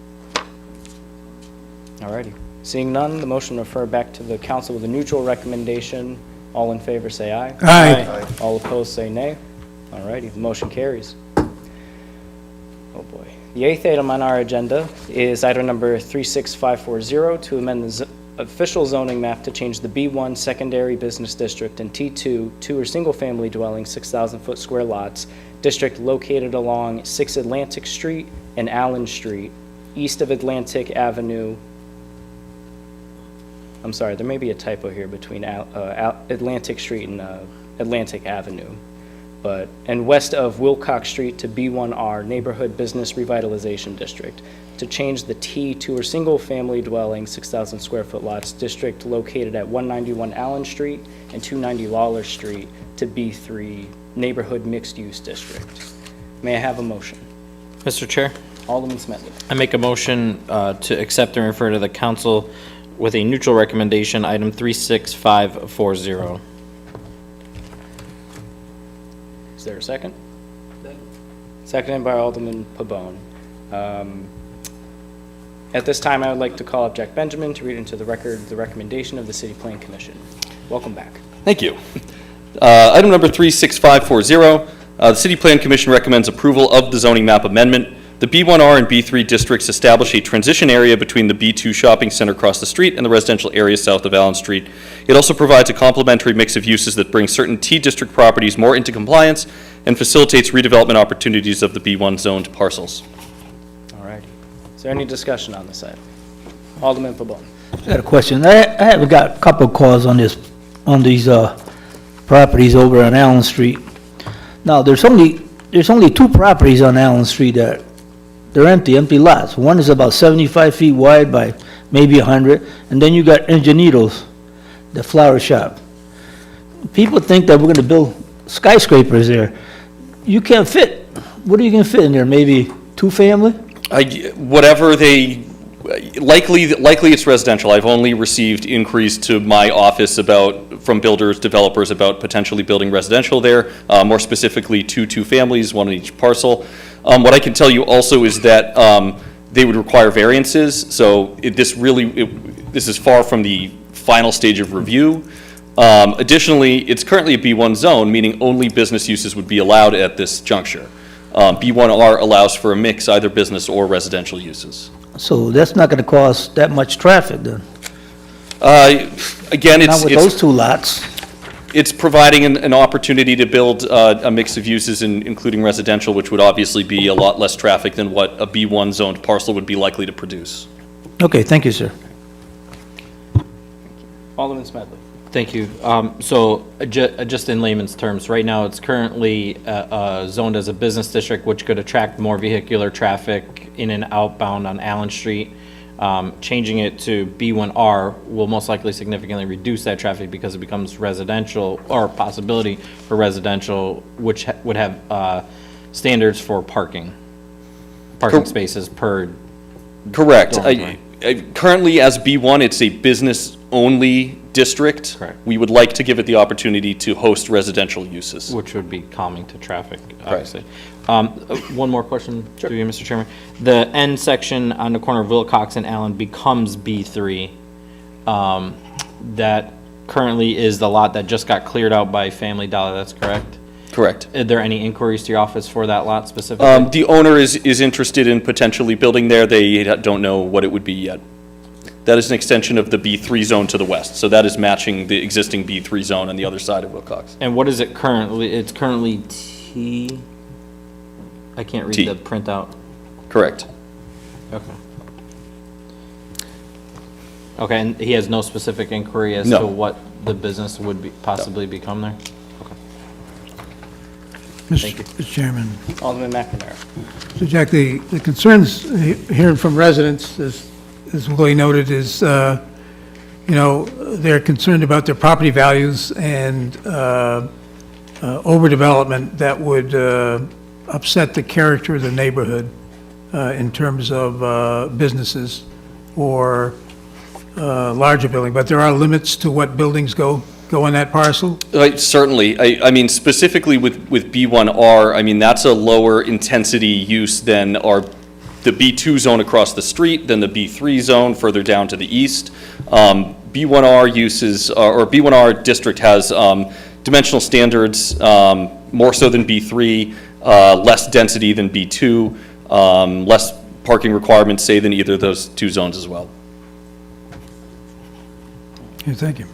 All righty. Seeing none, the motion to refer back to the council with a neutral recommendation. All in favor, say aye. Aye. All opposed, say nay. All righty, the motion carries. Oh, boy. The 8th item on our agenda is item number 36540, to amend official zoning map to change the B1 secondary business district and T2, two or single-family dwelling, 6,000-foot square lots, district located along 6 Atlantic Street and Allen Street, east of Atlantic Avenue. I'm sorry, there may be a typo here between Atlantic Street and Atlantic Avenue. And west of Wilcox Street to B1R Neighborhood Business Revitalization District, to change the T2 or single-family dwelling, 6,000 square foot lots, district located at 191 Allen Street and 290 Lawler Street to B3 Neighborhood Mixed Use District. May I have a motion? Mr. Chair, Alderman Smedley. I make a motion to accept and refer to the council with a neutral recommendation, item 36540. Is there a second? Seconded by Alderman Pabon. At this time, I would like to call up Jack Benjamin to read into the record the recommendation of the City Plan Commission. Welcome back. Thank you. Item number 36540, the City Plan Commission recommends approval of the zoning map amendment. The B1R and B3 districts establish a transition area between the B2 shopping center across the street and the residential area south of Allen Street. It also provides a complementary mix of uses that brings certain T district properties more into compliance and facilitates redevelopment opportunities of the B1 zoned parcels. All righty. Is there any discussion on this item? Alderman Pabon. I got a question. I have got a couple of calls on these properties over on Allen Street. Now, there's only 2 properties on Allen Street that they're empty lots. One is about 75 feet wide by maybe 100, and then you got Ingenitos, the flower shop. People think that we're going to build skyscrapers there. You can't fit. What are you going to fit in there? Maybe 2 family? Whatever they, likely it's residential. I've only received inquiries to my office from builders, developers about potentially building residential there, more specifically 2 families, 1 on each parcel. What I can tell you also is that they would require variances, so this is far from the final stage of review. Additionally, it's currently a B1 zone, meaning only business uses would be allowed at this juncture. B1R allows for a mix, either business or residential uses. So that's not going to cause that much traffic then? Again, Not with those 2 lots. It's providing an opportunity to build a mix of uses, including residential, which would obviously be a lot less traffic than what a B1 zoned parcel would be likely to produce. Okay, thank you, sir. Alderman Smedley. Thank you. So just in layman's terms, right now it's currently zoned as a business district, which could attract more vehicular traffic in and outbound on Allen Street. Changing it to B1R will most likely significantly reduce that traffic because it becomes residential, or possibility for residential, which would have standards for parking spaces per. Correct. Currently, as B1, it's a business-only district. Correct. We would like to give it the opportunity to host residential uses. Which would be calming to traffic, obviously. One more question to you, Mr. Chairman. The end section on the corner of Wilcox and Allen becomes B3. That currently is the lot that just got cleared out by Family Dollar, that's correct? Correct. Are there any inquiries to your office for that lot specifically? The owner is interested in potentially building there. They don't know what it would be yet. That is an extension of the B3 zone to the west, so that is matching the existing B3 zone on the other side of Wilcox. And what is it currently? It's currently T. I can't read T. the printout. Correct. Okay. Okay, and he has no specific inquiry as No. to what the business would possibly become there? Okay. Mr. Chairman. Alderman McNamara. So Jack, the concerns hearing from residents, as Willie noted, is, they're concerned about their property values and overdevelopment that would upset the character of the neighborhood in terms of businesses or larger building. But there are limits to what buildings go in that parcel? Certainly. I mean, specifically with B1R, I mean, that's a lower intensity use than the B2 zone across the street, than the B3 zone further down to the east. B1R uses, or B1R district has dimensional standards, more so than B3, less density than B2, less parking requirements, say, than either of those 2 zones as well. Okay, thank you.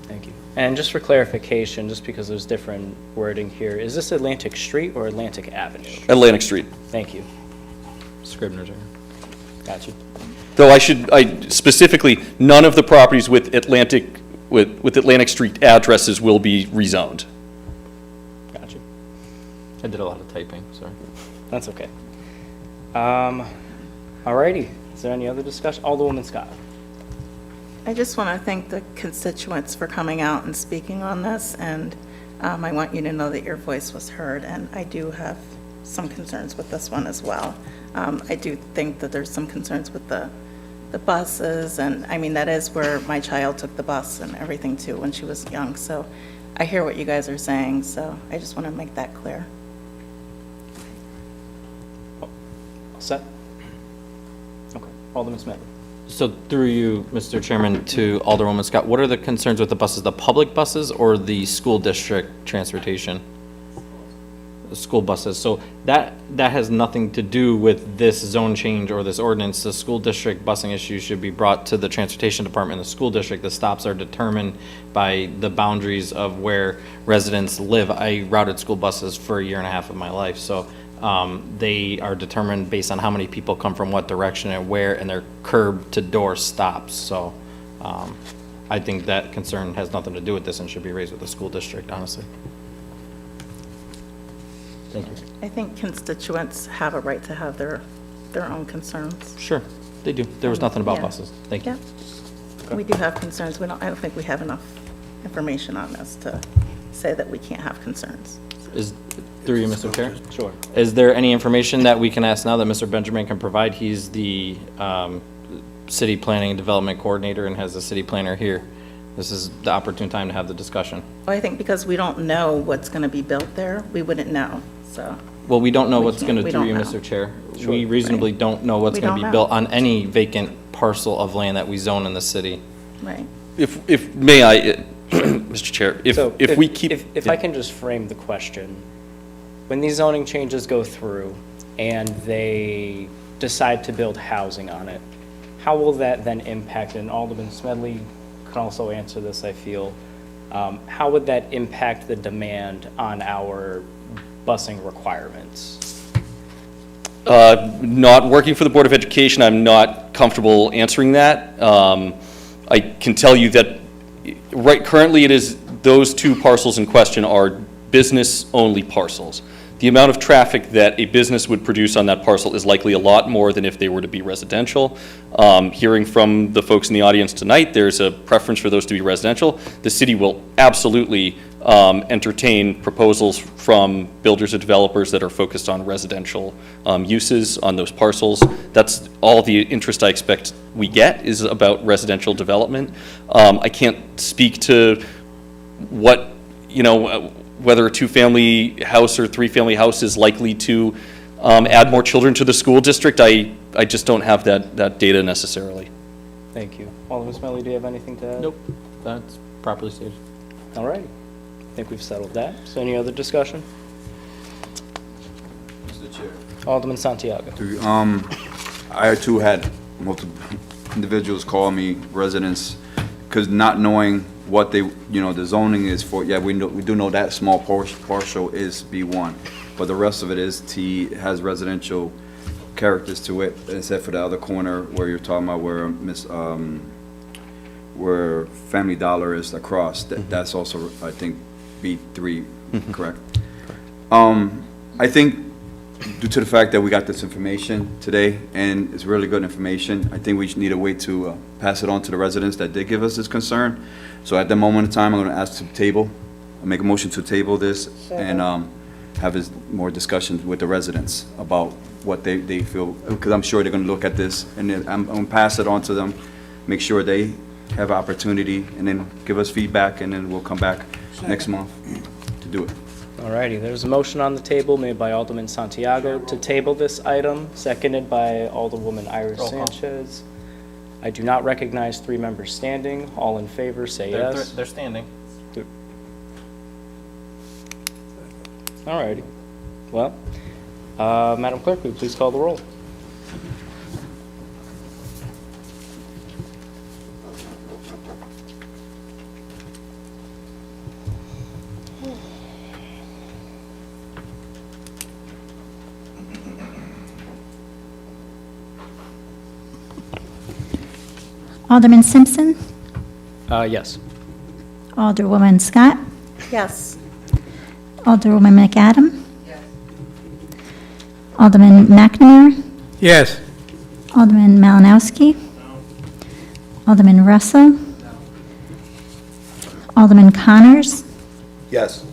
Thank you. And just for clarification, just because there's different wording here, is this Atlantic Street or Atlantic Avenue? Atlantic Street. Thank you. Scribner's error. Got you. Though I specifically, none of the properties with Atlantic Street addresses will be rezoned. Got you. I did a lot of typing, sorry. That's okay. Alrighty. Is there any other discussion? Alderwoman Scott. I just want to thank the constituents for coming out and speaking on this, and I want you to know that your voice was heard, and I do have some concerns with this one as well. I do think that there's some concerns with the buses, and I mean, that is where my child took the bus and everything too when she was young, so I hear what you guys are saying, so I just want to make that clear. All set? Okay. Alderman Smith. So through you, Mr. Chairman, to Alderwoman Scott, what are the concerns with the buses, the public buses or the school district transportation? The school buses. So that has nothing to do with this zone change or this ordinance. The school district busing issues should be brought to the transportation department in the school district. The stops are determined by the boundaries of where residents live. I routed school buses for a year and a half of my life, so they are determined based on how many people come from what direction and where, and their curb to door stops. So I think that concern has nothing to do with this and should be raised with the school district, honestly. Thank you. I think constituents have a right to have their own concerns. Sure, they do. There was nothing about Yeah. buses. Thank you. Yeah. We do have concerns. I don't think we have enough information on this to say that we can't have concerns. Through you, Mr. Chair? Sure. Is there any information that we can ask now that Mr. Benjamin can provide? He's the city planning and development coordinator and has the city planner here. This is the opportune time to have the discussion. Well, I think because we don't know what's going to be built there, we wouldn't know, so. Well, we don't know what's can't- going to, we through don't you, know. Mr. Chair. We reasonably don't know what's We going to don't be know. built on any vacant parcel of land that we zone in the city. Right. If may I, Mr. Chair, So if we keep. If I can just frame the question, when these zoning changes go through and they decide to build housing on it, how will that then impact, and Alderman Smedley can also answer this, I feel, how would that impact the demand on our busing requirements? Not working for the Board of Education, I'm not comfortable answering that. I can tell you that currently it is, those two parcels in question are business-only parcels. The amount of traffic that a business would produce on that parcel is likely a lot more than if they were to be residential. Hearing from the folks in the audience tonight, there's a preference for those to be residential. The city will absolutely entertain proposals from builders and developers that are focused on residential uses on those parcels. That's all the interest I expect we get is about residential development. I can't speak to what, whether a two-family house or three-family house is likely to add more children to the school district. I just don't have that data necessarily. Thank you. Alderman Smedley, do you have anything to add? Nope, that's properly stated. All right. I think we've settled that. So any other discussion? Mr. Chair. Alderman Santiago. I too had multiple individuals call me, residents, because not knowing what they, the zoning is for, yeah, we do know that small partial is B1, but the rest of it is has residential characters to it, except for the other corner where you're talking about where Family Dollar is across, that's also, I think, B3, correct? I think due to the fact that we got this information today, and it's really good information, I think we need a way to pass it on to the residents that did give us this concern. So at the moment in time, I'm going to ask to table, make a motion to table this, and have more discussions with the residents about what they feel, because I'm sure they're going to look at this, and then I'm going to pass it on to them, make sure they have opportunity, and then give us feedback, and then we'll come back next month to do it. All righty, there's a motion on the table made by Alderman Santiago to table this item, seconded by Alderwoman Iris Roll call. Sanchez. I do not recognize three members standing. All in favor, say yes. They're standing. All righty. Well, Madam Clerk, will you please call the roll? Alderman Simpson, Yes. Alderwoman Scott, Yes. Alderwoman McAdam. Alderman McNamara, Yes. Alderman Malinowski. Alderman Russell. Alderman Connors, Yes.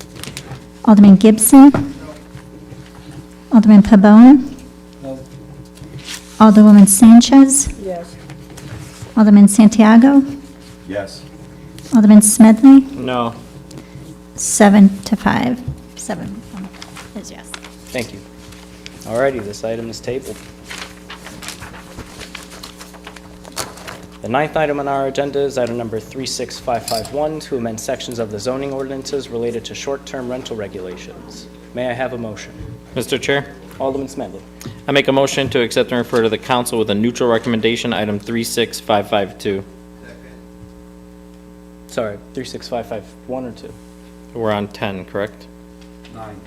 Alderman Gibson. Alderman Pabon. Alderwoman Sanchez. Yes. Alderman Santiago. Yes. Alderman Smedley. No. 7-5. 7 is yes. Thank you. Alrighty, this item is tabled. The ninth item on our agenda is item number 36551, to amend sections of the zoning ordinances related to short-term rental regulations. May I have a motion? Mr. Chair, Alderman Smedley. I make a motion to accept and refer to the council with a neutral recommendation, item 36552. Sorry, 36551 or 2? We're on 10, correct? 9.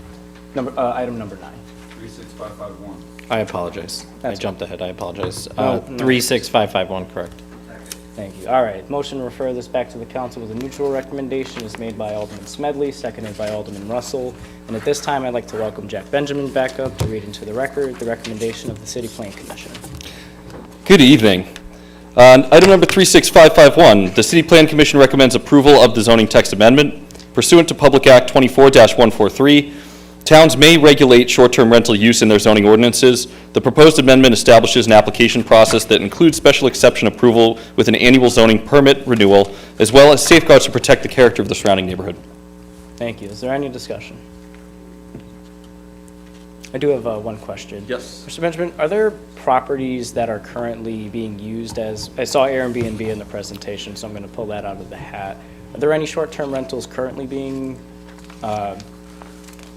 Item number 9. 36551. I apologize. I That's jumped ahead, I apologize. No, no. 36551, correct. Thank you. All right, motion to refer this back to the council with a neutral recommendation is made by Alderman Smedley, seconded by Alderman Russell. And at this time, I'd like to welcome Jack Benjamin back up to read into the record the recommendation of the City Plan Commission. Good evening. On item number 36551, the City Plan Commission recommends approval of the zoning text amendment. Pursuant to Public Act 24-143, towns may regulate short-term rental use in their zoning ordinances. The proposed amendment establishes an application process that includes special exception approval with an annual zoning permit renewal, as well as safeguards to protect the character of the surrounding neighborhood. Thank you. Is there any discussion? I do have one question. Yes. Mr. Benjamin, are there properties that are currently being used as, I saw Airbnb in the presentation, so I'm going to pull that out of the hat. Are there any short-term rentals currently being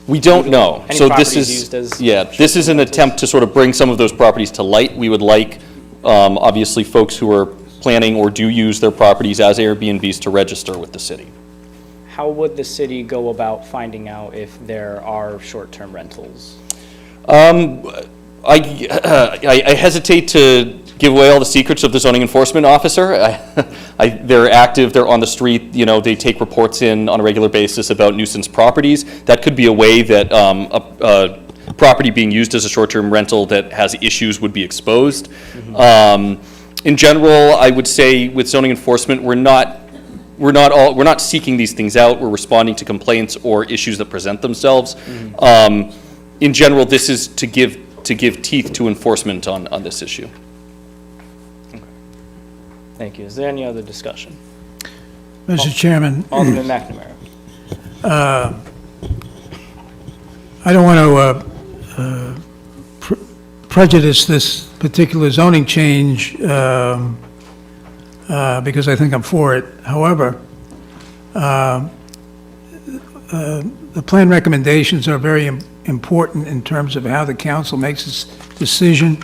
We don't know. Any So this properties is, used as yeah, this is an attempt to sort of bring some of those properties to light. We would like, obviously, folks who are planning or do use their properties as Airbnbs to register with the city. How would the city go about finding out if there are short-term rentals? I hesitate to give away all the secrets of the zoning enforcement officer. They're active, they're on the street, you know, they take reports in on a regular basis about nuisance properties. That could be a way that a property being used as a short-term rental that has issues would be exposed. In general, I would say with zoning enforcement, we're not seeking these things out. We're responding to complaints or issues that present themselves. In general, this is to give teeth to enforcement on this issue. Thank you. Is there any other discussion? Mr. Chairman, Alderman McNamara. I don't want to prejudice this particular zoning change because I think I'm for it. However, the plan recommendations are very important in terms of how the council makes its decision.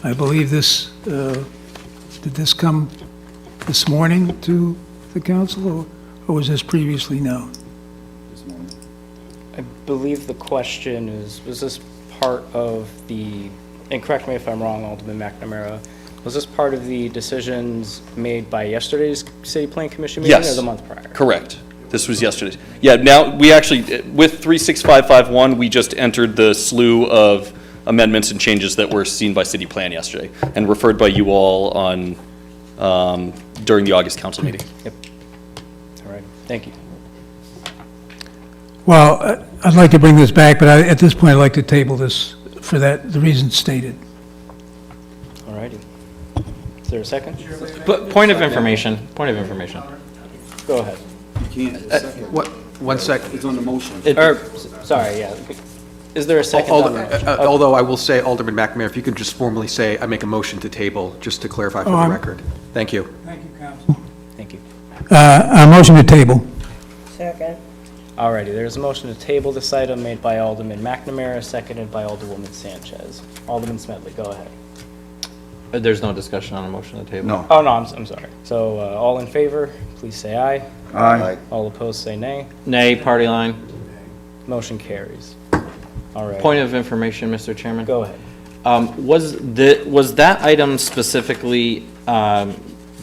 I believe this, did this come this morning to the council, or was this previously known? I believe the question is, was this part of the, and correct me if I'm wrong, Alderman McNamara, was this part of the decisions made by yesterday's City Plan Commission meeting Yes. or the month prior? Correct. This was yesterday's. Yeah, now, we actually, with 36551, we just entered the slew of amendments and changes that were seen by City Plan yesterday and referred by you all on, during the August council meeting. Yep. All right, thank you. Well, I'd like to bring this back, but at this point, I'd like to table this for that, the reasons stated. All righty. Is there a second? But point of information, Go ahead. One sec. It's on the motion. Sorry, yeah. Is there a second? on the- Although I will say, Alderman McNamara, if you could just formally say, I make a motion to table, just to clarify for the record. Thank you. Thank you, council. Thank you. A motion to table. Second. All righty, there's a motion to table this item made by Alderman McNamara, seconded by Alderwoman Sanchez. Alderman Smedley, go ahead. There's no discussion on a motion to table. No. Oh, no, I'm sorry. So, all in favor, please say aye. Aye. All opposed, say nay. Nay, party line. Motion carries. All right. Point of information, Mr. Chairman. Go ahead. Was that item specifically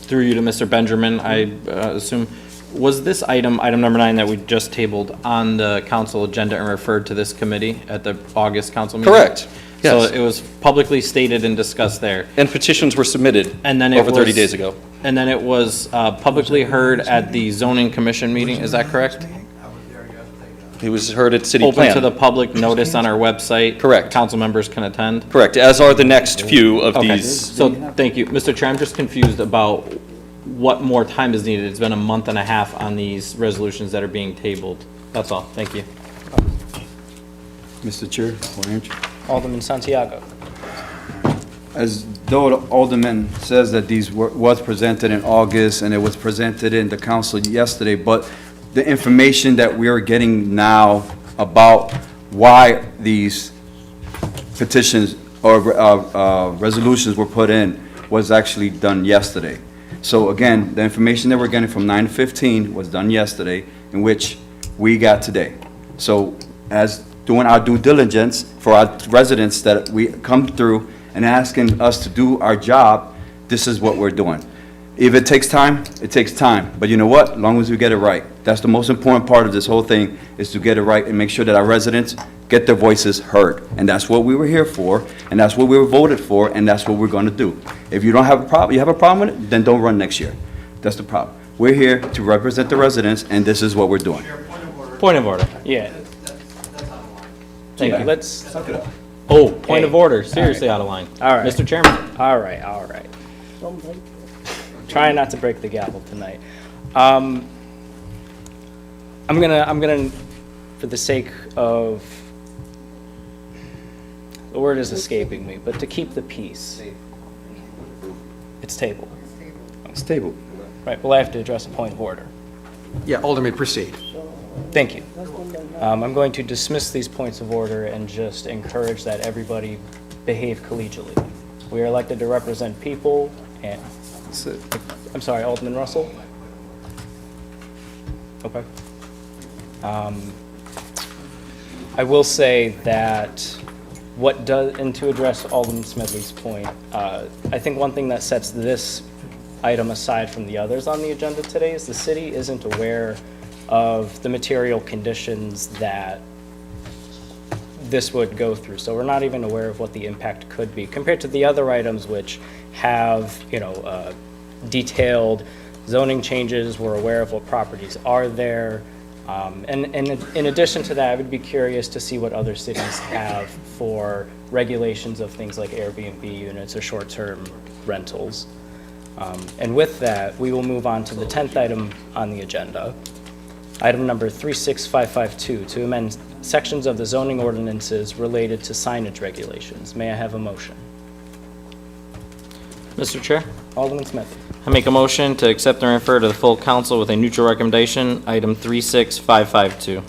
through you to Mr. Benjamin, I assume, was this item, item number 9 that we just tabled, on the council agenda and referred to this committee at the August council meeting? Correct. So Yes. it was publicly stated and discussed there. And petitions were submitted And then it over 30 was- days ago. And then it was publicly heard at the zoning commission meeting, is that correct? It was heard at city Open plan. to the public, notice on our website? Correct. Council members can attend? Correct, as are the next few of Okay, these. so, thank you. Mr. Chair, I'm just confused about what more time is needed. It's been a month and a half on these resolutions that are being tabled. That's all, thank you. Mr. Chair, one inch. Alderman Santiago. As though the alderman says that these was presented in August and it was presented in the council yesterday, but the information that we are getting now about why these petitions or resolutions were put in was actually done yesterday. So again, the information that we're getting from 9:15 was done yesterday, in which we got today. So as doing our due diligence for our residents that we come through and asking us to do our job, this is what we're doing. If it takes time, it takes time. But you know what? As long as we get it right. That's the most important part of this whole thing, is to get it right and make sure that our residents get their voices heard. And that's what we were here for, and that's what we were voted for, and that's what we're gonna do. If you don't have a problem, you have a problem with it, then don't run next year. That's the problem. We're here to represent the residents, and this is what we're doing. Point of order. Yeah. Thank you. Let's, Oh, point of Hey. order, seriously out of line. All right. Mr. Chairman. all right, all right. Trying not to break the gavel tonight. I'm gonna, for the sake of, the word is escaping me, but to keep the peace. It's tabled. It's tabled. Right, well, I have to address a point of order. Yeah, Alderman, proceed. Thank you. I'm going to dismiss these points of order and just encourage that everybody behave collegially. We are elected to represent people, and, That's it. I'm sorry, Alderman Russell? Okay. I will say that what does, and to address Alderman Smedley's point, I think one thing that sets this item aside from the others on the agenda today is the city isn't aware of the material conditions that this would go through. So we're not even aware of what the impact could be compared to the other items which have, detailed zoning changes. We're aware of what properties are there. And in addition to that, I would be curious to see what other cities have for regulations of things like Airbnb units or short-term rentals. And with that, we will move on to the 10th item on the agenda. Item number 36552, to amend sections of the zoning ordinances related to signage regulations. May I have a motion? Mr. Chair, Alderman Smith. I make a motion to accept and refer to the full council with a neutral recommendation, item 36552.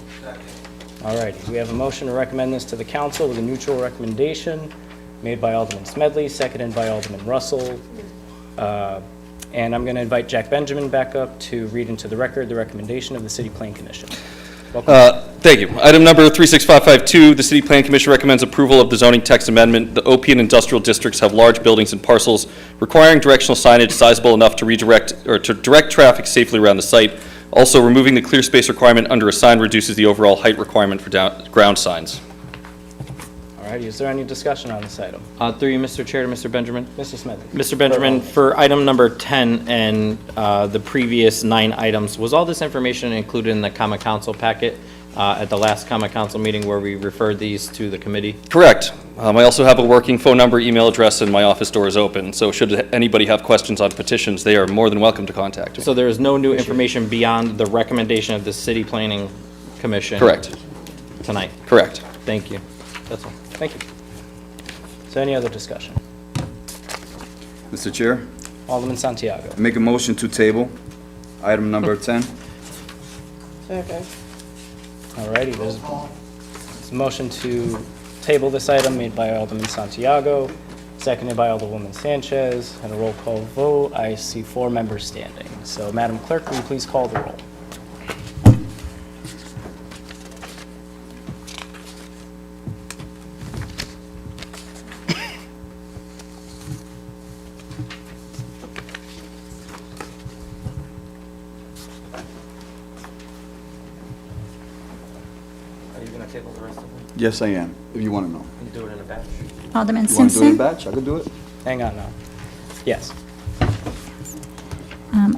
All righty, we have a motion to recommend this to the council with a neutral recommendation made by Alderman Smedley, seconded by Alderman Russell. And I'm going to invite Jack Benjamin back up to read into the record the recommendation of the City Plan Commission. Welcome. Thank you. Item number 36552, the City Plan Commission recommends approval of the zoning text amendment. The OP and industrial districts have large buildings and parcels requiring directional signage sizable enough to redirect or to direct traffic safely around the site. Also, removing the clear space requirement under a sign reduces the overall height requirement for ground signs. All righty, is there any discussion on this item? Through you, Mr. Chair, to Mr. Benjamin. Mr. Smedley. Mr. Benjamin, for item number 10 and the previous 9 items, was all this information included in the common council packet at the last common council meeting where we referred these to the committee? Correct. I also have a working phone number, email address, and my office door is open. So should anybody have questions on petitions, they are more than welcome to contact me. So there is no new information beyond the recommendation of the City Planning Commission? Correct. Tonight? Correct. Thank you. That's all. Thank you. Is there any other discussion? Mr. Chair, Alderman Santiago. make a motion to table item number 10. All righty, there's a motion to table this item made by Alderman Santiago, seconded by Alderwoman Sanchez, and a roll call vote. I see 4 members standing. So, Madam Clerk, will you please call the roll? table the rest of them? Yes, I am, if you want to know. And do it in a batch? Alderman You want to do it in Simpson. batch? I can do it. Hang on now. Yes.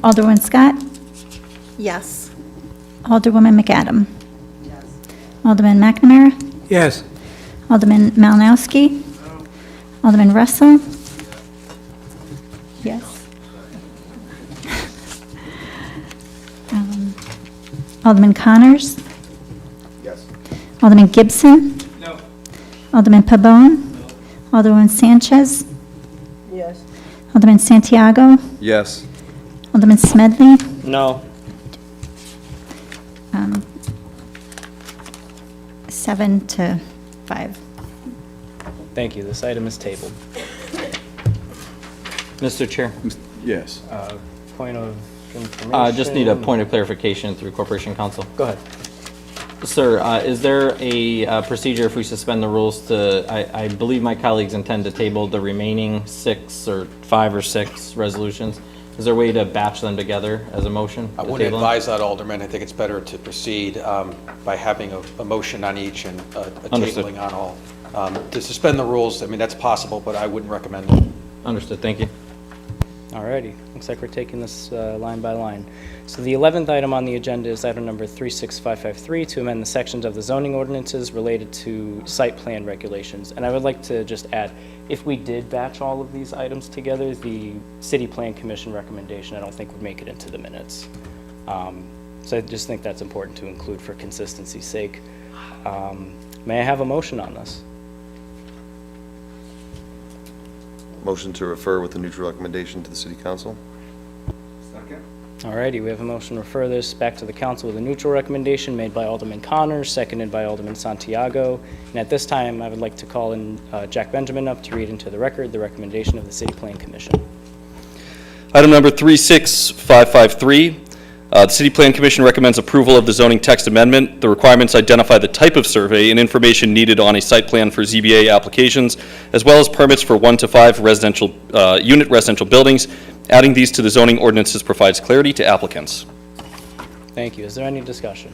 Alderwoman Scott. Yes. Alderwoman McAdam. Alderman McNamara. Yes. Alderman Malinowski. Alderman Russell. Yes. Alderman Connors. Yes. Alderman Gibson. No. Alderman Pabon. Alderwoman Sanchez. Yes. Alderman Santiago. Yes. Alderman Smedley. No. 7 to 5. Thank you. This item is tabled. Mr. Chair, Yes. Point of information. just need a point of clarification through Corporation Counsel. Go ahead. Sir, is there a procedure if we suspend the rules to, I believe my colleagues intend to table the remaining 6 or 5 or 6 resolutions. Is there a way to batch them together as a motion? I to wouldn't table them? advise that, Alderman. I think it's better to proceed by having a motion on each and a Understood. tabling on all. To suspend the rules, I mean, that's possible, but I wouldn't recommend it. Understood, thank you. All righty. Looks like we're taking this line by line. So the 11th item on the agenda is item number 36553 to amend the sections of the zoning ordinances related to site plan regulations. And I would like to just add, if we did batch all of these items together, the City Plan Commission recommendation I don't think would make it into the minutes. So I just think that's important to include for consistency's sake. May I have a motion on this? Motion to refer with a neutral recommendation to the city council. Second. All righty, we have a motion to refer this back to the council with a neutral recommendation made by Alderman Connors, seconded by Alderman Santiago. And at this time, I would like to call in Jack Benjamin up to read into the record the recommendation of the City Plan Commission. Item number 36553, the City Plan Commission recommends approval of the zoning text amendment. The requirements identify the type of survey and information needed on a site plan for ZBA applications, as well as permits for 1 to 5 residential, unit residential buildings. Adding these to the zoning ordinances provides clarity to applicants. Thank you. Is there any discussion?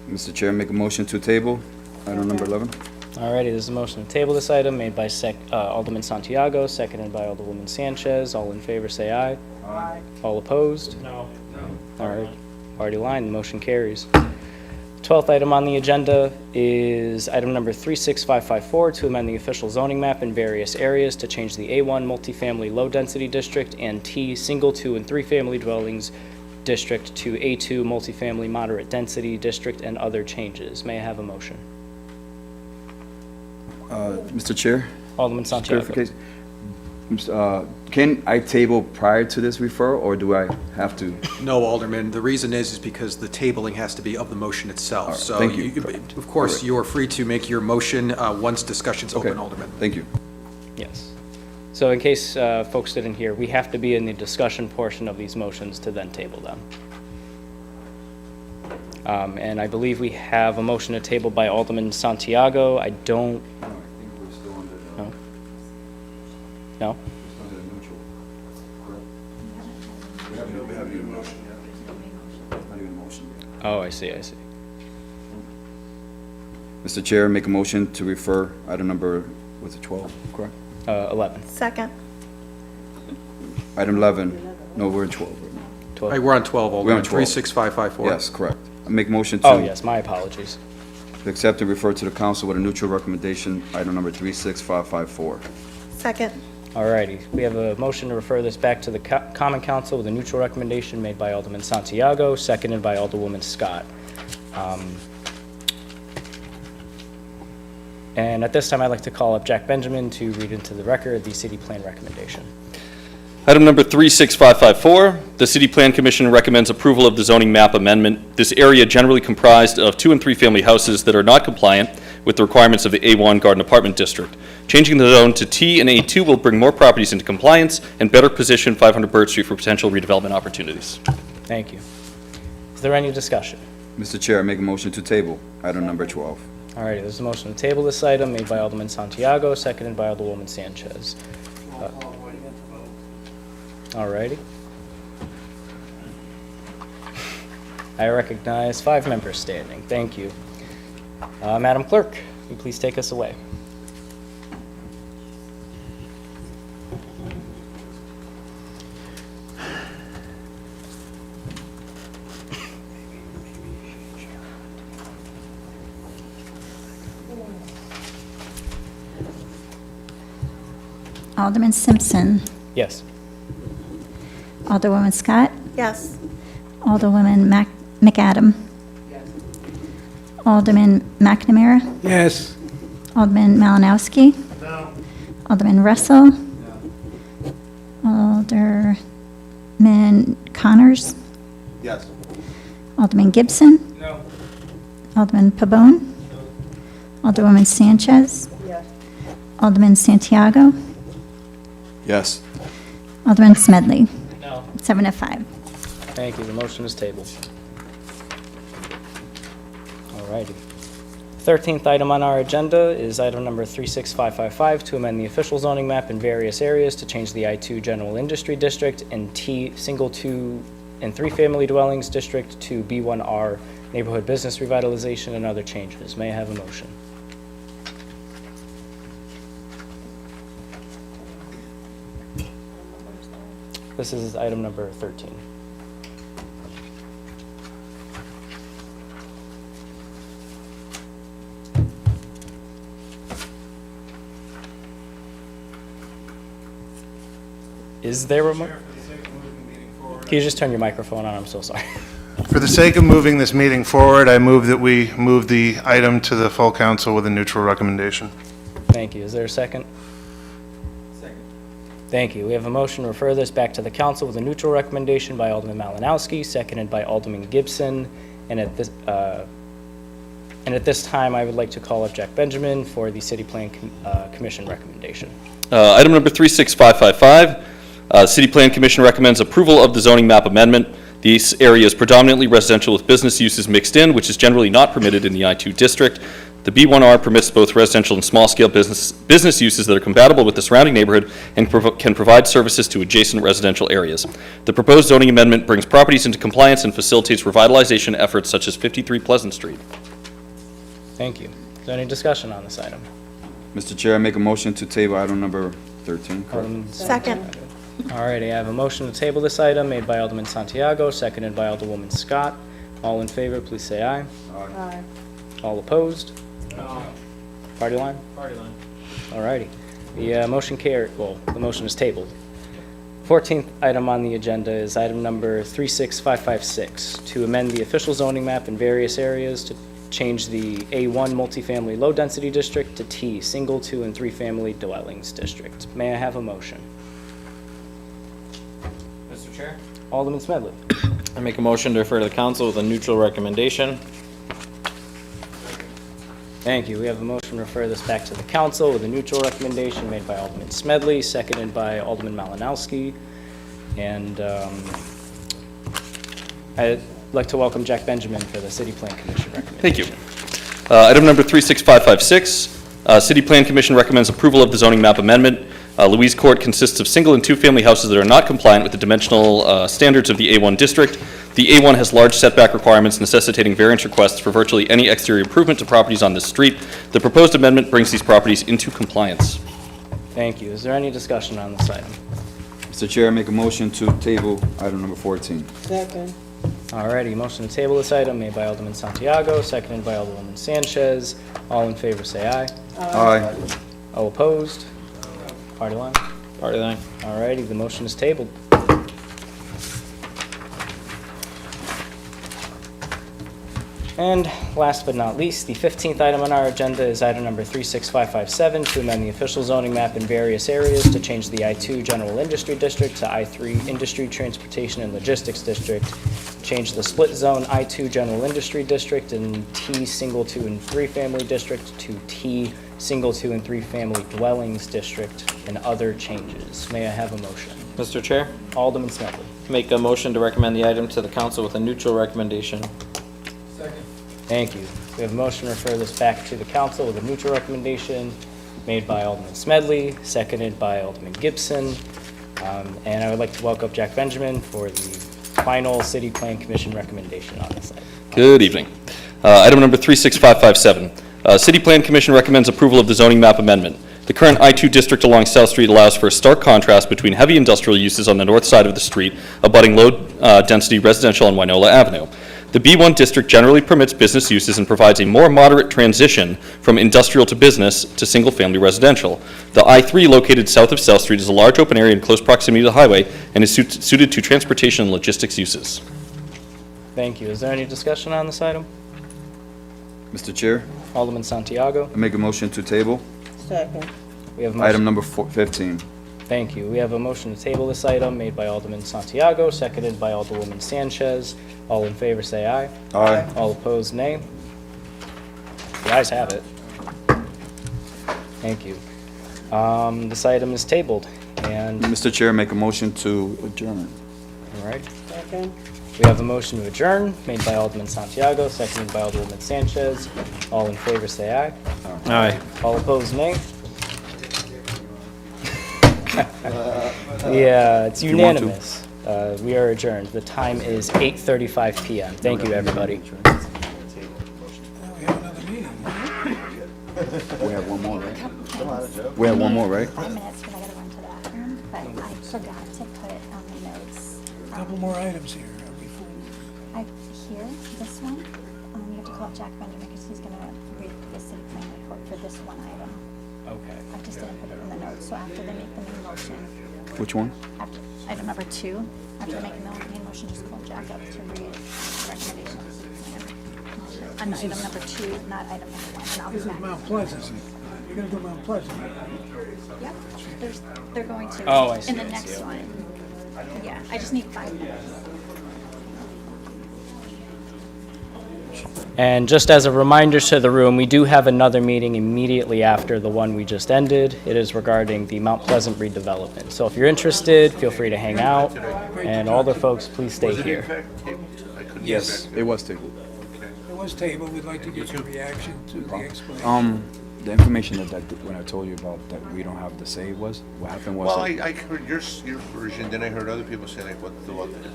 Mr. Chair, make a motion to table item number 11. All righty, there's a motion to table this item made by Alderman Santiago, seconded by Alderwoman Sanchez. All in favor, say aye. Aye. All opposed? No. All right, party line, the motion carries. 12th item on the agenda is item number 36554 to amend the official zoning map in various areas to change the A1 multifamily low-density district and T single, 2, and 3 family dwellings district to A2 multifamily moderate density district and other changes. May I have a motion? Mr. Chair? Alderman Santiago. Clarification. Can I table prior to this referral, or do I have to? No, Alderman. The reason is because the tabling has to be of the motion itself. All right, So, thank you. of course, All right. you are free to make your motion once discussion's Okay, open, Alderman. thank you. Yes. So in case folks didn't hear, we have to be in the discussion portion of these motions to then table them. And I believe we have a motion to table by Alderman Santiago. I don't. No? No? Oh, I see, I see. Mr. Chair, make a motion to refer item number, was it 12, correct? 11. Second. Item 11, no, we're in 12 right now. 12. Hey, we're on 12, Alderman. We're on 12. 36554. Yes, correct. I make motion to. Oh, yes, my apologies. To accept and refer to the council with a neutral recommendation, item number 36554. Second. All righty. We have a motion to refer this back to the Common Council with a neutral recommendation made by Alderman Santiago, seconded by Alderwoman Scott. And at this time, I'd like to call up Jack Benjamin to read into the record the city plan recommendation. Item number 36554, the City Plan Commission recommends approval of the zoning map amendment. This area generally comprised of 2 and 3 family houses that are not compliant with the requirements of the A1 Garden Apartment District. Changing the zone to T and A2 will bring more properties into compliance and better position 500 Bird Street for potential redevelopment opportunities. Thank you. Is there any discussion? Mr. Chair, I make a motion to table item number 12. All righty, there's a motion to table this item made by Alderman Santiago, seconded by Alderwoman Sanchez. All righty. I recognize 5 members standing. Thank you. Madam Clerk, will you please take us away? Alderman Simpson. Yes. Alderwoman Scott. Yes. Alderwoman McAdam. Alderman McNamara. Yes. Alderman Malinowski. No. Alderman Russell. Alderman Connors. Yes. Alderman Gibson. No. Alderman Pabon. Alderwoman Sanchez. Yes. Alderman Santiago. Yes. Alderman Smedley. No. 7 to 5. Thank you. The motion is tabled. All righty. 13th item on our agenda is item number 36555 to amend the official zoning map in various areas to change the I-2 General Industry District and T Single 2 and 3 Family Dwellings District to B1R Neighborhood Business Revitalization and other changes. May I have a motion? This is item number 13. Is there a Can you just turn your microphone on? I'm so sorry. For the sake of moving this meeting forward, I move that we move the item to the full council with a neutral recommendation. Thank you. Is there a second? Second. Thank you. We have a motion to refer this back to the council with a neutral recommendation by Alderman Malinowski, seconded by Alderman Gibson. And at this time, I would like to call up Jack Benjamin for the City Plan Commission recommendation. Item number 36555, City Plan Commission recommends approval of the zoning map amendment. This area is predominantly residential with business uses mixed in, which is generally not permitted in the I-2 district. The B1R permits both residential and small-scale business uses that are compatible with the surrounding neighborhood and can provide services to adjacent residential areas. The proposed zoning amendment brings properties into compliance and facilitates revitalization efforts such as 53 Pleasant Street. Thank you. Is there any discussion on this item? Mr. Chair, I make a motion to table item number 13. Second. Second. All righty, I have a motion to table this item made by Alderman Santiago, seconded by Alderwoman Scott. All in favor, please say aye. Aye. All opposed? No. Party line? Party line. All righty. The motion carried, well, the motion is tabled. 14th item on the agenda is item number 36556, to amend the official zoning map in various areas to change the A1 multifamily low-density district to T single, 2, and 3 family dwellings district. May I have a motion? Mr. Chair? Alderman Smedley. I make a motion to refer to the council with a neutral recommendation. Thank you. We have a motion to refer this back to the council with a neutral recommendation made by Alderman Smedley, seconded by Alderman Malinowski. And I'd like to welcome Jack Benjamin for the City Plan Commission recommendation. Thank you. Item number 36556, City Plan Commission recommends approval of the zoning map amendment. Louise Court consists of single and two-family houses that are not compliant with the dimensional standards of the A1 district. The A1 has large setback requirements necessitating variance requests for virtually any exterior improvement to properties on this street. The proposed amendment brings these properties into compliance. Thank you. Is there any discussion on this item? Mr. Chair, I make a motion to table item number 14. Second. Alrighty, motion to table this item made by Alderman Santiago, seconded by Alderwoman Sanchez. All in favor say aye. Aye. All opposed? Party line? Party line. Alrighty, the motion is tabled. And last but not least, the 15th item on our agenda is item number 36557 to amend the official zoning map in various areas to change the I-2 General Industry District to I-3 Industry, Transportation, and Logistics District, change the split zone I-2 General Industry District and T Single, 2, and 3 Family District to T Single, 2, and 3 Family Dwellings District, and other changes. May I have a motion? Mr. Chair? Alderman Smedley. Make a motion to recommend the item to the council with a neutral recommendation. Thank you. We have a motion to refer this back to the council with a neutral recommendation made by Alderman Smedley, seconded by Alderman Gibson. And I would like to welcome Jack Benjamin for the final City Plan Commission recommendation on this item. Good evening. Item number 36557. City Plan Commission recommends approval of the zoning map amendment. The current I-2 district along South Street allows for a stark contrast between heavy industrial uses on the north side of the street abutting low-density residential on Wynola Avenue. The B1 district generally permits business uses and provides a more moderate transition from industrial to business to single-family residential. The I-3 located south of South Street is a large open area in close proximity to the highway and is suited to transportation and logistics uses. Thank you. Is there any discussion on this item? Mr. Chair, Alderman Santiago? I make a motion to table Second. We have a motion. item number 15. Thank you. We have a motion to table this item made by Alderman Santiago, seconded by Alderwoman Sanchez. All in favor, say aye. Aye. All opposed, nay. The ayes have it. Thank you. This item is tabled, and, Mr. Chair, make a motion to adjourn. all right. Second. We have a motion to adjourn made by Alderman Santiago, seconded by Alderwoman Sanchez. All in favor, say aye. Aye. All opposed, nay. Yeah, it's you want to. unanimous. We are adjourned. The time is 8:35 PM. Thank you, everybody. We have one more, right? We have one more, right? 5 minutes because I gotta run to the bathroom, but I forgot to put on the notes. Couple more items here. Here, this one, you have to call Jack Benjamin because he's gonna read the city plan report for this one item. Okay. I just didn't put it in the notes, so after they make the main motion, Which one? after, item number 2, after they make the main motion, just call Jack up to read the recommendation of the city plan. On item number 2, not item number 1, and I'll be This is back. Mount Pleasant. You're gonna do Mount Pleasant. Yep, they're going to. Oh, I see, In the I next see, okay. one. Yeah, I just need 5 minutes. And just as a reminder to the room, we do have another meeting immediately after the one we just ended. It is regarding the Mount Pleasant redevelopment. So if you're interested, feel free to hang out, and all the folks, please stay here. Yes, it was tabled. It was tabled, we'd like to get your reaction to the explanation. The information that when I told you about that we don't have the say was, what happened was. Well, that- I heard your version, then I heard other people say like, what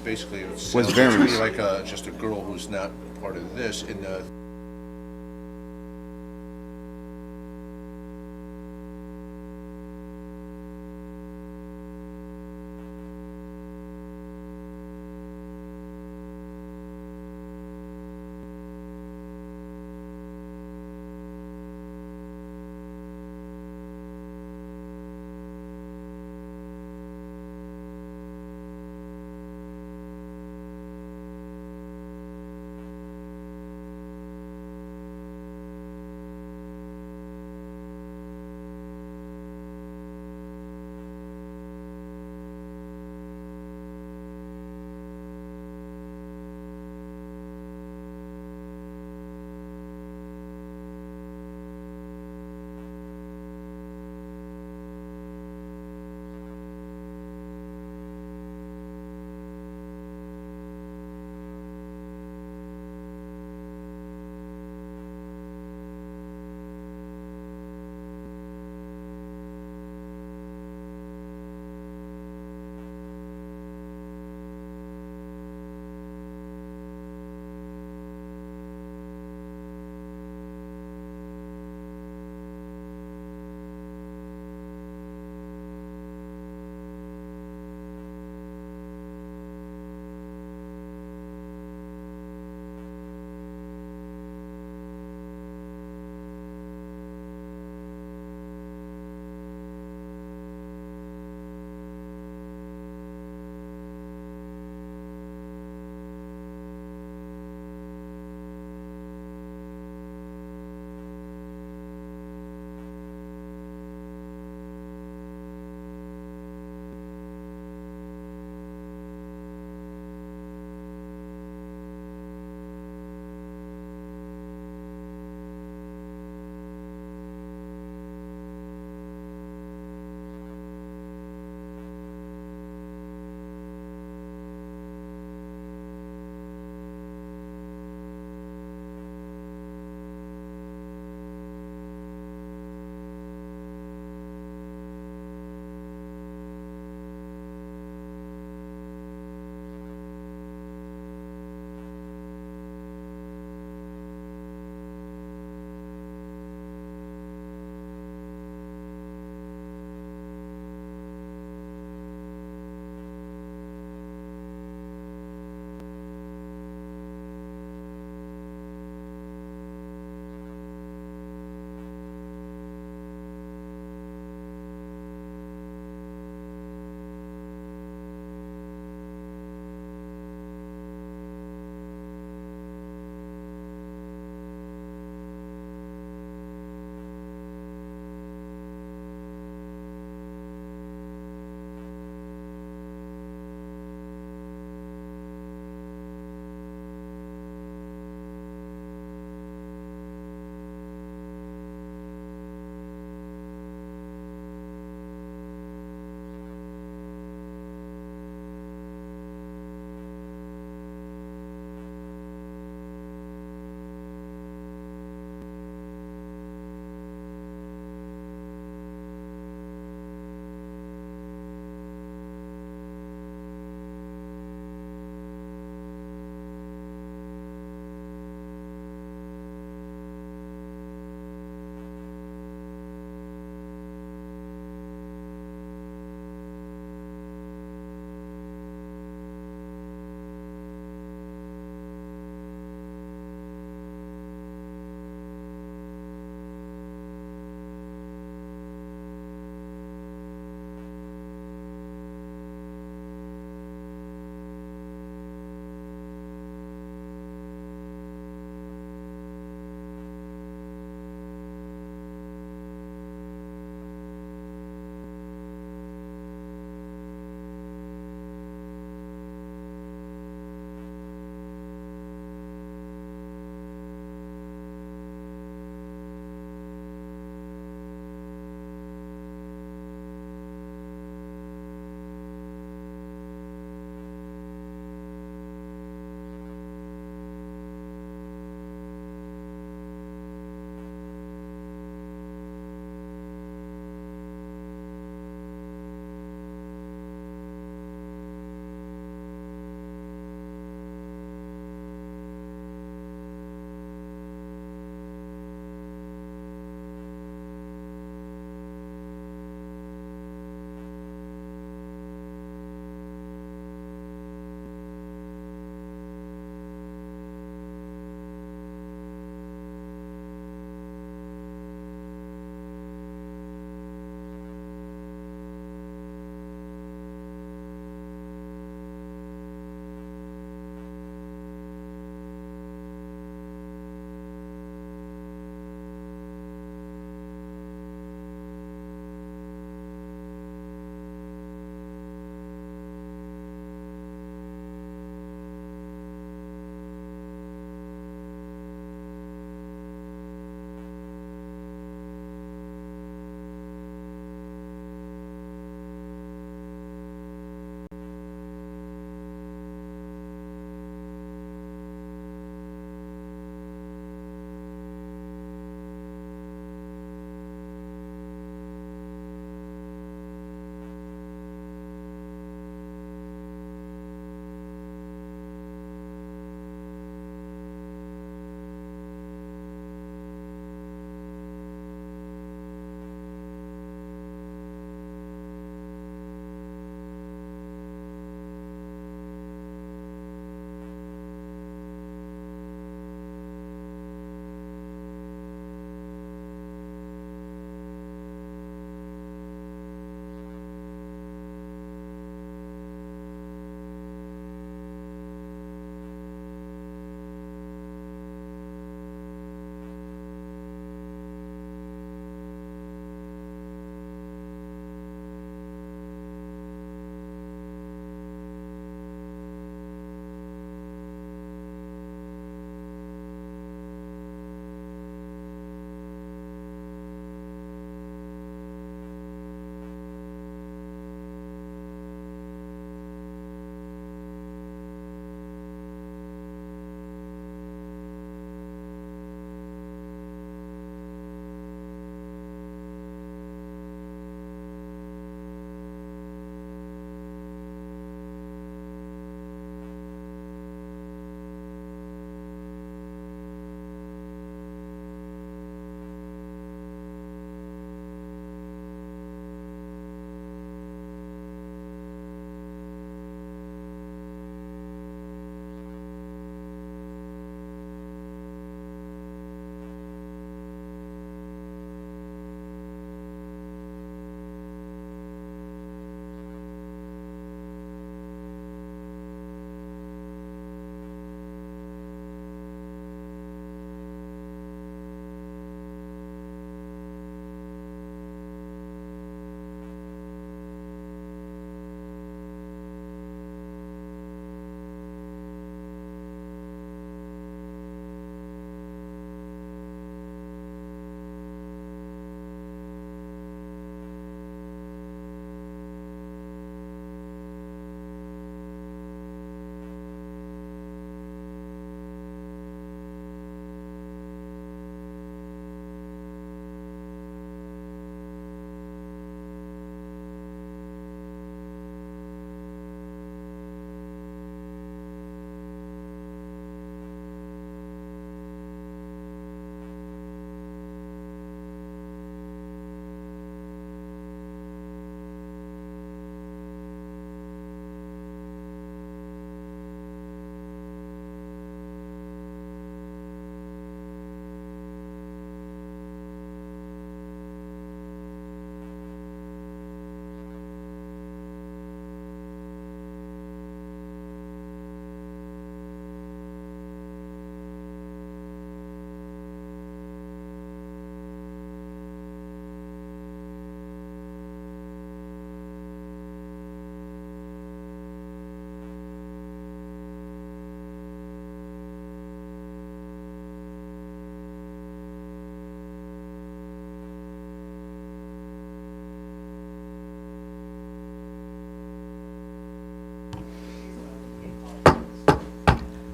basically it Was sounds to variance. me like just a girl who's not part of this, and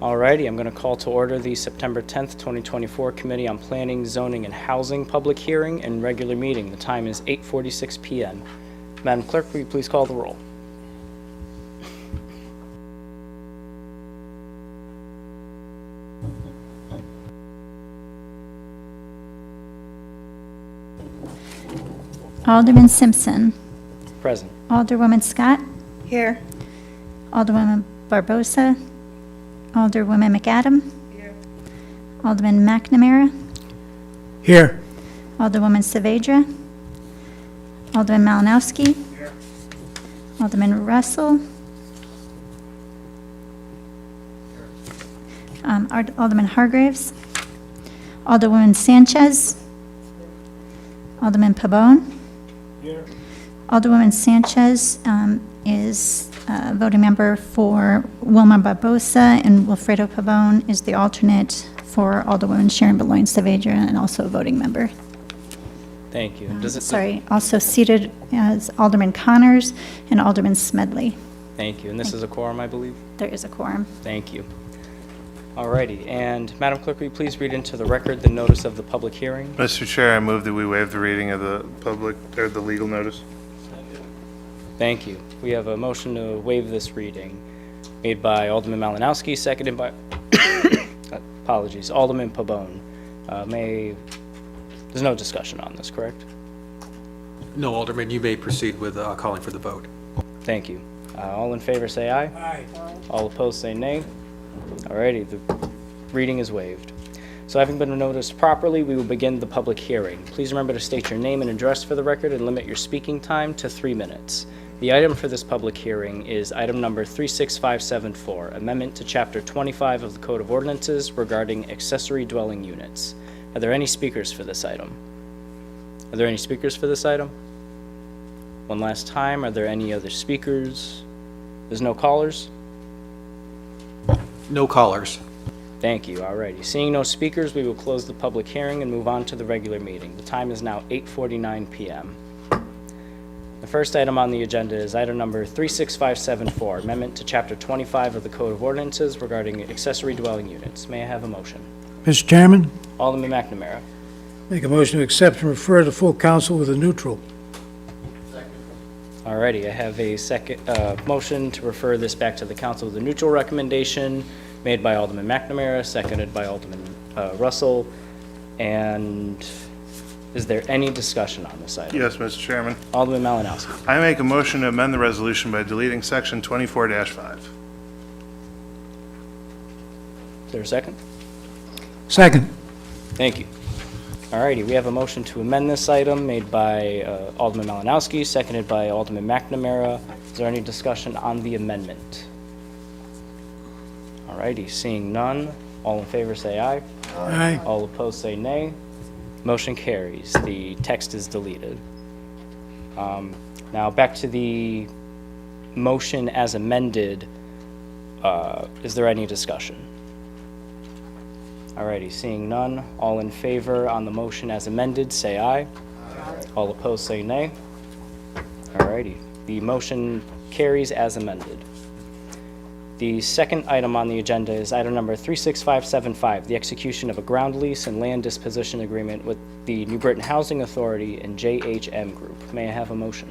Alrighty, I'm going to call to order the September 10th, 2024 Committee on Planning, Zoning, and Housing public hearing and regular meeting. The time is 8:46 p.m. Madam Clerk, will you please call the roll? Alderman Simpson. Present. Alderwoman Scott. Here. Alderwoman Barbosa. Alderwoman McAdam. Alderman McNamara. Here. Alderwoman Saavedra. Alderman Malinowski. Alderman Russell. Alderman Hargraves. Alderwoman Sanchez. Alderman Pabon. Alderwoman Sanchez is a voting member for Wilma Barbosa, and Wilfredo Pabon is the alternate for Alderwoman Sharon Beloin Saavedra, and also a voting member. Thank you. Also seated as Alderman Connors and Alderman Smedley. Thank you. And this is a quorum, I believe? There is a quorum. Thank you. Alrighty, and Madam Clerk, will you please read into the record the notice of the public hearing? Mr. Chair, I move that we waive the reading of the public, or the legal notice. Thank you. We have a motion to waive this reading made by Alderman Malinowski, seconded by, apologies, Alderman Pabon. There's no discussion on this, correct? No, Alderman, you may proceed with calling for the vote. Thank you. All in favor say aye. Aye. All opposed say nay. Alrighty, the reading is waived. So having been noticed properly, we will begin the public hearing. Please remember to state your name and address for the record and limit your speaking time to 3 minutes. The item for this public hearing is item number 36574, Amendment to Chapter 25 of the Code of Ordinances regarding accessory dwelling units. Are there any speakers for this item? Are there any speakers for this item? One last time, are there any other speakers? There's no callers? No callers. Thank you. Alrighty. Seeing no speakers, we will close the public hearing and move on to the regular meeting. The time is now 8:49 p.m. The first item on the agenda is item number 36574, Amendment to Chapter 25 of the Code of Ordinances regarding accessory dwelling units. May I have a motion? Mr. Chairman, Alderman McNamara. make a motion to accept and refer to full council with a neutral. Alrighty, I have a second motion to refer this back to the council with a neutral recommendation made by Alderman McNamara, seconded by Alderman Russell. And is there any discussion on this item? Yes, Mr. Chairman. Alderman Malinowski. I make a motion to amend the resolution by deleting section 24-5. Is there a second? Second. Thank you. Alrighty, we have a motion to amend this item made by Alderman Malinowski, seconded by Alderman McNamara. Is there any discussion on the amendment? Alrighty, seeing none, all in favor say aye. Aye. All opposed say nay. Motion carries. The text is deleted. Now back to the motion as amended. Is there any discussion? Alrighty, seeing none, all in favor on the motion as amended, say aye. All opposed, say nay. Alrighty, the motion carries as amended. The second item on the agenda is item number 36575, the execution of a ground lease and land disposition agreement with the New Britain Housing Authority and JHM Group. May I have a motion?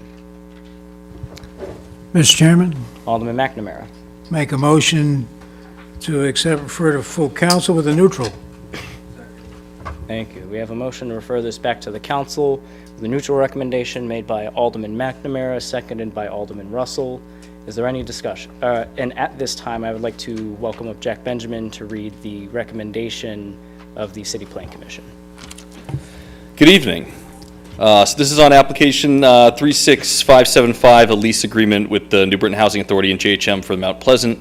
Mr. Chairman, Alderman McNamara. make a motion to accept and refer to full council with a neutral. Thank you. We have a motion to refer this back to the council with a neutral recommendation made by Alderman McNamara, seconded by Alderman Russell. Is there any discussion? And at this time, I would like to welcome up Jack Benjamin to read the recommendation of the City Plan Commission. Good evening. So this is on application 36575, a lease agreement with the New Britain Housing Authority and JHM for Mount Pleasant.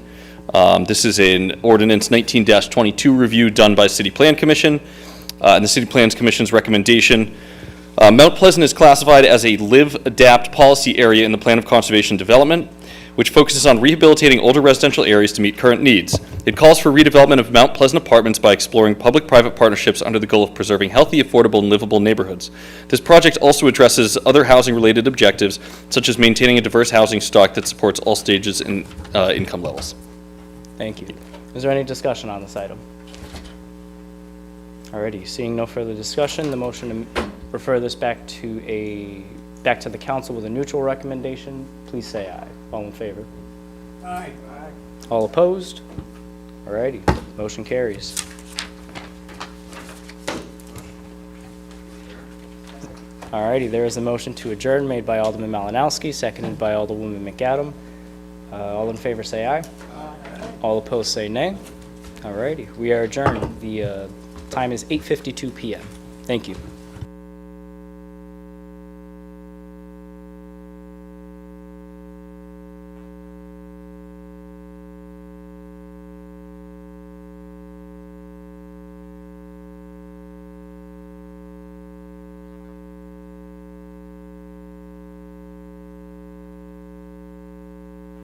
This is an ordinance 19-22 review done by City Plan Commission, and the City Plans Commission's recommendation. Mount Pleasant is classified as a Live Adapt policy area in the Plan of Conservation Development, which focuses on rehabilitating older residential areas to meet current needs. It calls for redevelopment of Mount Pleasant apartments by exploring public-private partnerships under the goal of preserving healthy, affordable, and livable neighborhoods. This project also addresses other housing-related objectives, such as maintaining a diverse housing stock that supports all stages and income levels. Thank you. Is there any discussion on this item? Alrighty, seeing no further discussion, the motion to refer this back to the council with a neutral recommendation, please say aye. All in favor? Aye. All opposed? Alrighty, motion carries. Alrighty, there is a motion to adjourn made by Alderman Malinowski, seconded by Alderwoman McAdam. All in favor say aye. All opposed say nay. Alrighty, we are adjourned. The time is 8:52 PM. Thank you.